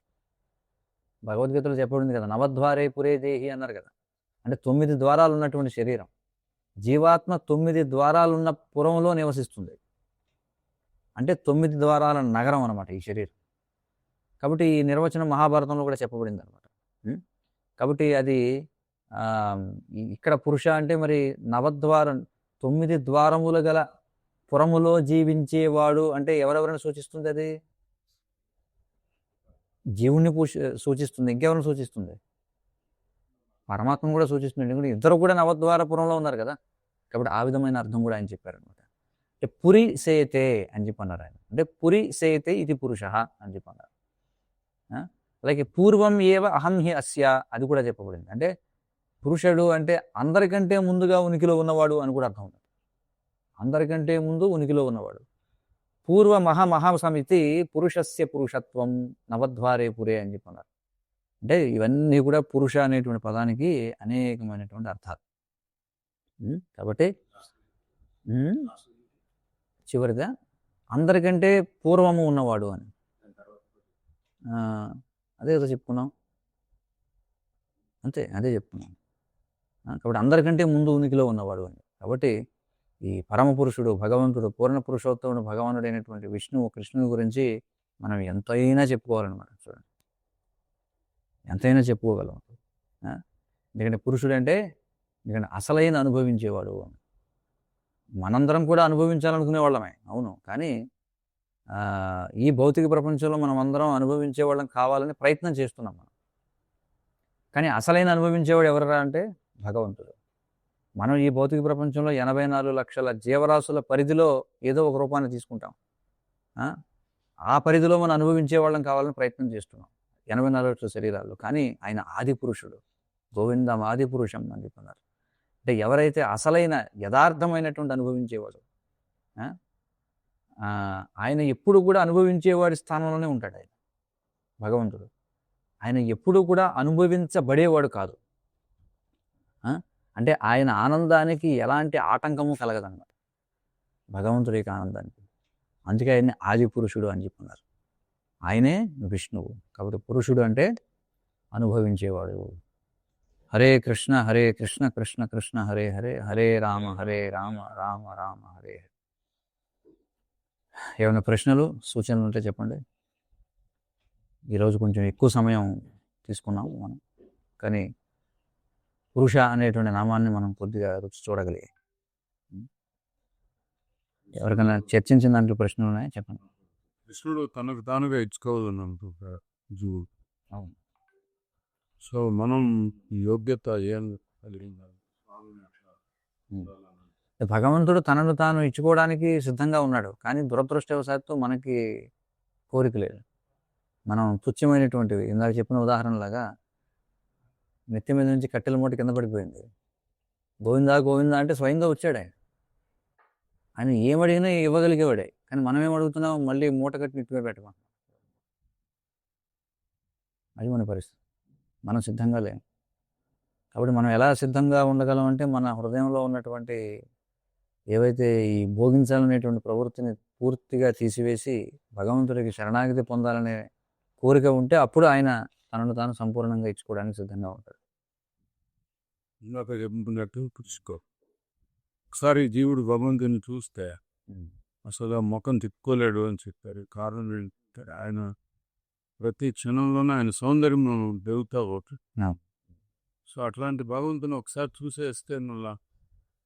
భగవద్గీతలో చెప్పబడింది కదా, నవద్వారే పురే దేహి అన్నారు కదా. అంటే 9 ద్వారాలు ఉన్నటువంటి శరీరం. జీవాత్మ 9 ద్వారాలున్న పురంలో నివసిస్తుంది. అంటే 9 ద్వారాల నగరం అనమాట ఈ శరీరం. కాబట్టి ఈ నిర్వచనం మహాభారతంలో కూడా చెప్పబడింది అనమాట. కాబట్టి అది ఇక్కడ పురుష అంటే మరి నవద్వారం 9 ద్వారములు గల పురములో జీవించేవాడు అంటే ఎవరెవరిని సూచిస్తుంది? అది జీవుణ్ణి సూచిస్తుంది. ఇంకెవరిని సూచిస్తుంది? పరమాత్మను కూడా సూచిస్తుంది. ఎందుకంటే ఇద్దరు కూడా నవద్వారపురంలో ఉన్నారు కదా. కాబట్టి ఆ విధమైన అర్థం కూడా ఆయన చెప్పారనమాట. అంటే పురి సేతే అని చెప్పన్నారు ఆయన. అంటే పురి సేతే ఇది పురుష అని చెప్పన్నారు. అలాగే పూర్వం ఏవ అహం హి అస్య అది కూడా చెప్పబడింది. అంటే పురుషుడు అంటే అందరికంటే ముందుగా ఉనికిలో ఉన్నవాడు అని కూడా అర్థం ఉంది. అందరికంటే ముందు ఉనికిలో ఉన్నవాడు. పూర్వ మహాసమితి పురుషస్య పురుషత్వం నవద్వారే పురే అని చెప్పన్నారు. అంటే ఇవన్నీ కూడా పురుష అనేటువంటి పదానికి అనేకమైనటువంటి అర్థాలు. కాబట్టి చివరిగా అందరికంటే పూర్వము ఉన్నవాడు అని అదే కదా చెప్పుకున్నాం. అదే చెప్పుకున్నాం. కాబట్టి అందరికంటే ముందు ఉనికిలో ఉన్నవాడు అని. కాబట్టి ఈ పరమ పురుషుడు భగవంతుడు పూర్ణ పురుషోత్తముడు భగవానుడు అయినటువంటి విష్ణువు కృష్ణుని గురించి మనం ఎంతైనా చెప్పుకోవాలన్నమాట. చూడండి, ఎంతైనా చెప్పుకోగలం. ఎందుకంటే పురుషుడు అంటే అసలైన అనుభవించేవాడు. మనందరం కూడా అనుభవించాలనుకునే వాళ్ళమే, అవును. కానీ ఈ భౌతిక ప్రపంచంలో మనం అందరం అనుభవించే వాళ్ళం కావాలని ప్రయత్నం చేస్తున్నాం మనం. కానీ అసలైన అనుభవించేవాడు ఎవరరా అంటే భగవంతుడు. మనం ఈ భౌతిక ప్రపంచంలో 84 లక్షల జీవరాశుల పరిధిలో ఏదో ఒక రూపాన్ని తీసుకుంటాం. ఆ పరిధిలో మనం అనుభవించే వాళ్ళం కావాలని ప్రయత్నం చేస్తున్నాం 84 లక్షల శరీరాలు. కానీ ఆయన ఆది పురుషుడు, గోవిందం ఆది పురుషం అని చెప్తున్నారు. అంటే ఎవరైతే అసలైన యథార్థమైనటువంటి అనుభవించేవాడు, ఆయన ఎప్పుడు కూడా అనుభవించేవాడి స్థానంలోనే ఉంటాడు ఆయన భగవంతుడు. ఆయన ఎప్పుడు కూడా అనుభవించబడేవాడు కాదు. అంటే ఆయన ఆనందానికి ఎలాంటి ఆటంకము కలగదన్నమాట, భగవంతుడి యొక్క ఆనందానికి. అందుకే ఆయన్ని ఆది పురుషుడు అని చెప్పున్నారు. ఆయనే విష్ణువు. కాబట్టి పురుషుడు అంటే అనుభవించేవాడు. హరే కృష్ణ కృష్ణ కృష్ణ హరే హరే, హరే రామ రామ రామ హరే హరే. ఏమైనా ప్రశ్నలు సూచనలు ఉంటే చెప్పండి. ఈరోజు కొంచెం ఎక్కువ సమయం తీసుకున్నాము మనం, కానీ పురుష అనేటువంటి నామాన్ని మనం కొద్దిగా రుచి చూడగలిగాం. ఎవరికైనా చర్చించిన దాంట్లో ప్రశ్నలు ఉన్నాయా చెప్పండి. కృష్ణుడు తనకు తానుగా ఇచ్చుకోవాలన్నంత జీవుడు. అవును. సో మనం యోగ్యత ఏం భగవంతుడు తనను తాను ఇచ్చుకోవడానికి సిద్ధంగా ఉన్నాడు. కానీ దురదృష్టవశాత్తు మనకి కోరిక లేదు. మనం తుచ్చమైనటువంటివి ఇందాక చెప్పిన ఉదాహరణలాగా నెత్తి మీద నుంచి కట్టెల మూట కింద పడిపోయింది. గోవిందా గోవిందా అంటే స్వయంగా వచ్చాడు ఆయన. ఆయన ఏమడిగినా ఇవ్వగలిగేవాడే. కానీ మనం ఏమడుగుతున్నాం, మళ్ళీ మూట కట్టి నెత్తిమే పెట్టమని. అది మన పరిస్థితి. మనం సిద్ధంగా లేము. కాబట్టి మనం ఎలా సిద్ధంగా ఉండగలం అంటే మన హృదయంలో ఉన్నటువంటి ఏవైతే ఈ భోగించాలనేటువంటి ప్రవృత్తిని పూర్తిగా తీసివేసి భగవంతుడికి శరణాగతి పొందాలనే కోరిక ఉంటే అప్పుడు ఆయన తనను తాను సంపూర్ణంగా ఇచ్చుకోవడానికి సిద్ధంగా ఉంటాడు. ఇందాక చెప్పినట్టు పుచ్చుకో. ఒకసారి జీవుడు భగవంతుని చూస్తే అసలు ముఖం తిప్పుకోలేడు అని చెప్పారు. కారణం ఏంటంటే ఆయన ప్రతి క్షణంలోనే ఆయన సౌందర్యం పెరుగుతా పోతుంది. ఆ. సో అట్లాంటి భగవంతుని ఒకసారి చూసేస్తే మళ్ళా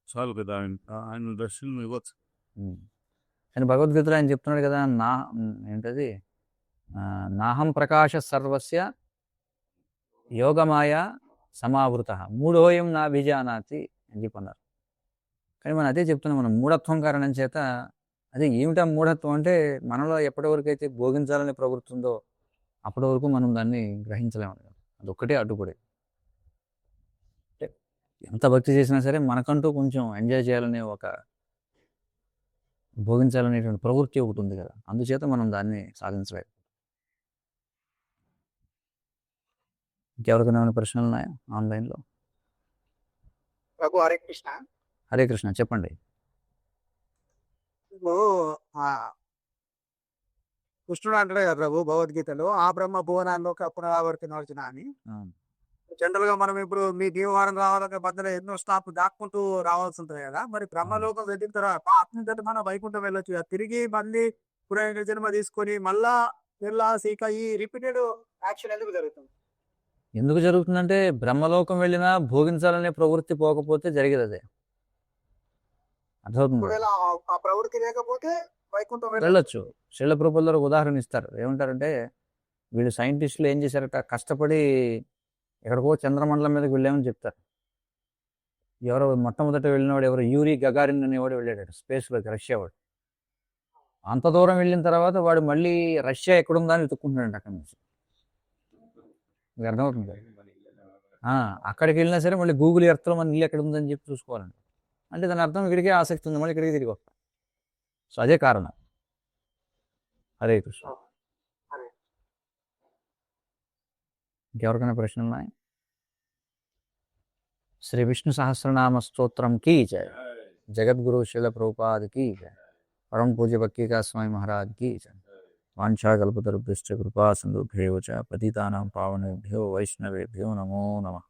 చాలు కదా, ఆయన దర్శనం ఇవ్వచ్చు. కానీ భగవద్గీతలో ఆయన చెప్తున్నాడు కదా, ఏంటది, నాహం ప్రకాశ సర్వస్య యోగమాయ సమావృత మూఢోయం నా విజానాతి అని చెప్పన్నారు. కానీ మనం అదే చెప్తున్నాం, మనం మూఢత్వం కారణం చేత, అదే ఏమిటా మూఢత్వం అంటే మనలో ఎప్పటి వరకు అయితే భోగించాలనే ప్రవృత్తి ఉందో అప్పటి వరకు మనం దాన్ని గ్రహించలేము. అదొక్కటే అడ్డుపడే. ఎంత భక్తి చేసినా సరే మనకంటూ కొంచెం ఎంజాయ్ చేయాలనే ఒక భోగించాలనేటువంటి ప్రవృత్తి ఒకటి ఉంది కదా, అందుచేత మనం దాన్ని సాధించలేదు. ఇంకెవరికైనా ఏమైనా ప్రశ్నలు ఉన్నాయా ఆన్లైన్లో? ప్రభు హరే కృష్ణ. హరే కృష్ణ, చెప్పండి. ఇప్పుడు కృష్ణుడు అంటాడు కదా ప్రభు భగవద్గీతలో, ఆ బ్రహ్మ భువనాల్లోకి పునరావర్తన వచ్చిన అని. జనరల్ గా మనం ఇప్పుడు మీ దీవవారం రావాలంటే మధ్యలో ఎన్నో స్టాప్ దాక్కుంటూ రావాల్సి ఉంటుంది కదా, మరి బ్రహ్మలోకం వెళ్ళిన తర్వాత అట్నుంచి మనం వైకుంఠం వెళ్ళొచ్చు కదా, తిరిగి మళ్ళీ పునః జన్మ తీసుకొని మళ్ళా వెళ్ళాల్సి ఇక ఈ రిపీటెడ్ యాక్షన్ ఎందుకు జరుగుతుంది? ఎందుకు జరుగుతుందంటే బ్రహ్మలోకం వెళ్ళినా భోగించాలనే ప్రవృత్తి పోకపోతే జరిగేది అదే. అర్థమవుతుంది. ఒకవేళ ఆ ప్రవృత్తి లేకపోతే వైకుంఠం వెళ్ళొచ్చు. శ్రీల ప్రభువుల ఉదాహరణ ఇస్తారు. ఏమంటారంటే, వీళ్ళు సైంటిస్టులు ఏం చేశారట, కష్టపడి ఎక్కడికో చంద్రమండలం మీదకి వెళ్ళామని చెప్తారు. ఎవరో మొట్టమొదట వెళ్ళినవాడు ఎవరు, యూరీ గగారిన్ అనేవాడు వెళ్ళాడు స్పేస్లోకి, రష్యా వాడు. అంత దూరం వెళ్ళిన తర్వాత వాడు మళ్ళీ రష్యా ఎక్కడుందా అని వెతుక్కుంటున్నాడు అక్కడి నుంచి. మీకు అర్థమవుతుంది. అక్కడికి వెళ్ళినా సరే మళ్ళీ గూగుల్ ఎర్త్లో మన ఇల్లు ఎక్కడ ఉందని చెప్పి చూసుకోవాలండి. అంటే దాని అర్థం ఇక్కడికే ఆసక్తి ఉంది, మళ్ళీ ఇక్కడికి తిరిగి వస్తాం. సో అదే కారణం. హరే కృష్ణ. ఇంకెవరికైనా ప్రశ్నలు ఉన్నాయి? శ్రీ విష్ణు సహస్రనామ స్తోత్రం కీ జయ. జగద్గురు శ్రీల ప్రభుపాద కీ జయ. పరమ పూజ్య బక్కీకా స్వామి మహారాజ్ కీ జయ. వాంఛాకల్పతరుభ్యశ్చ కృపా సింధుభ్యేవ చ పతితానాం పావనేభ్యో వైష్ణవేభ్యో నమో నమః.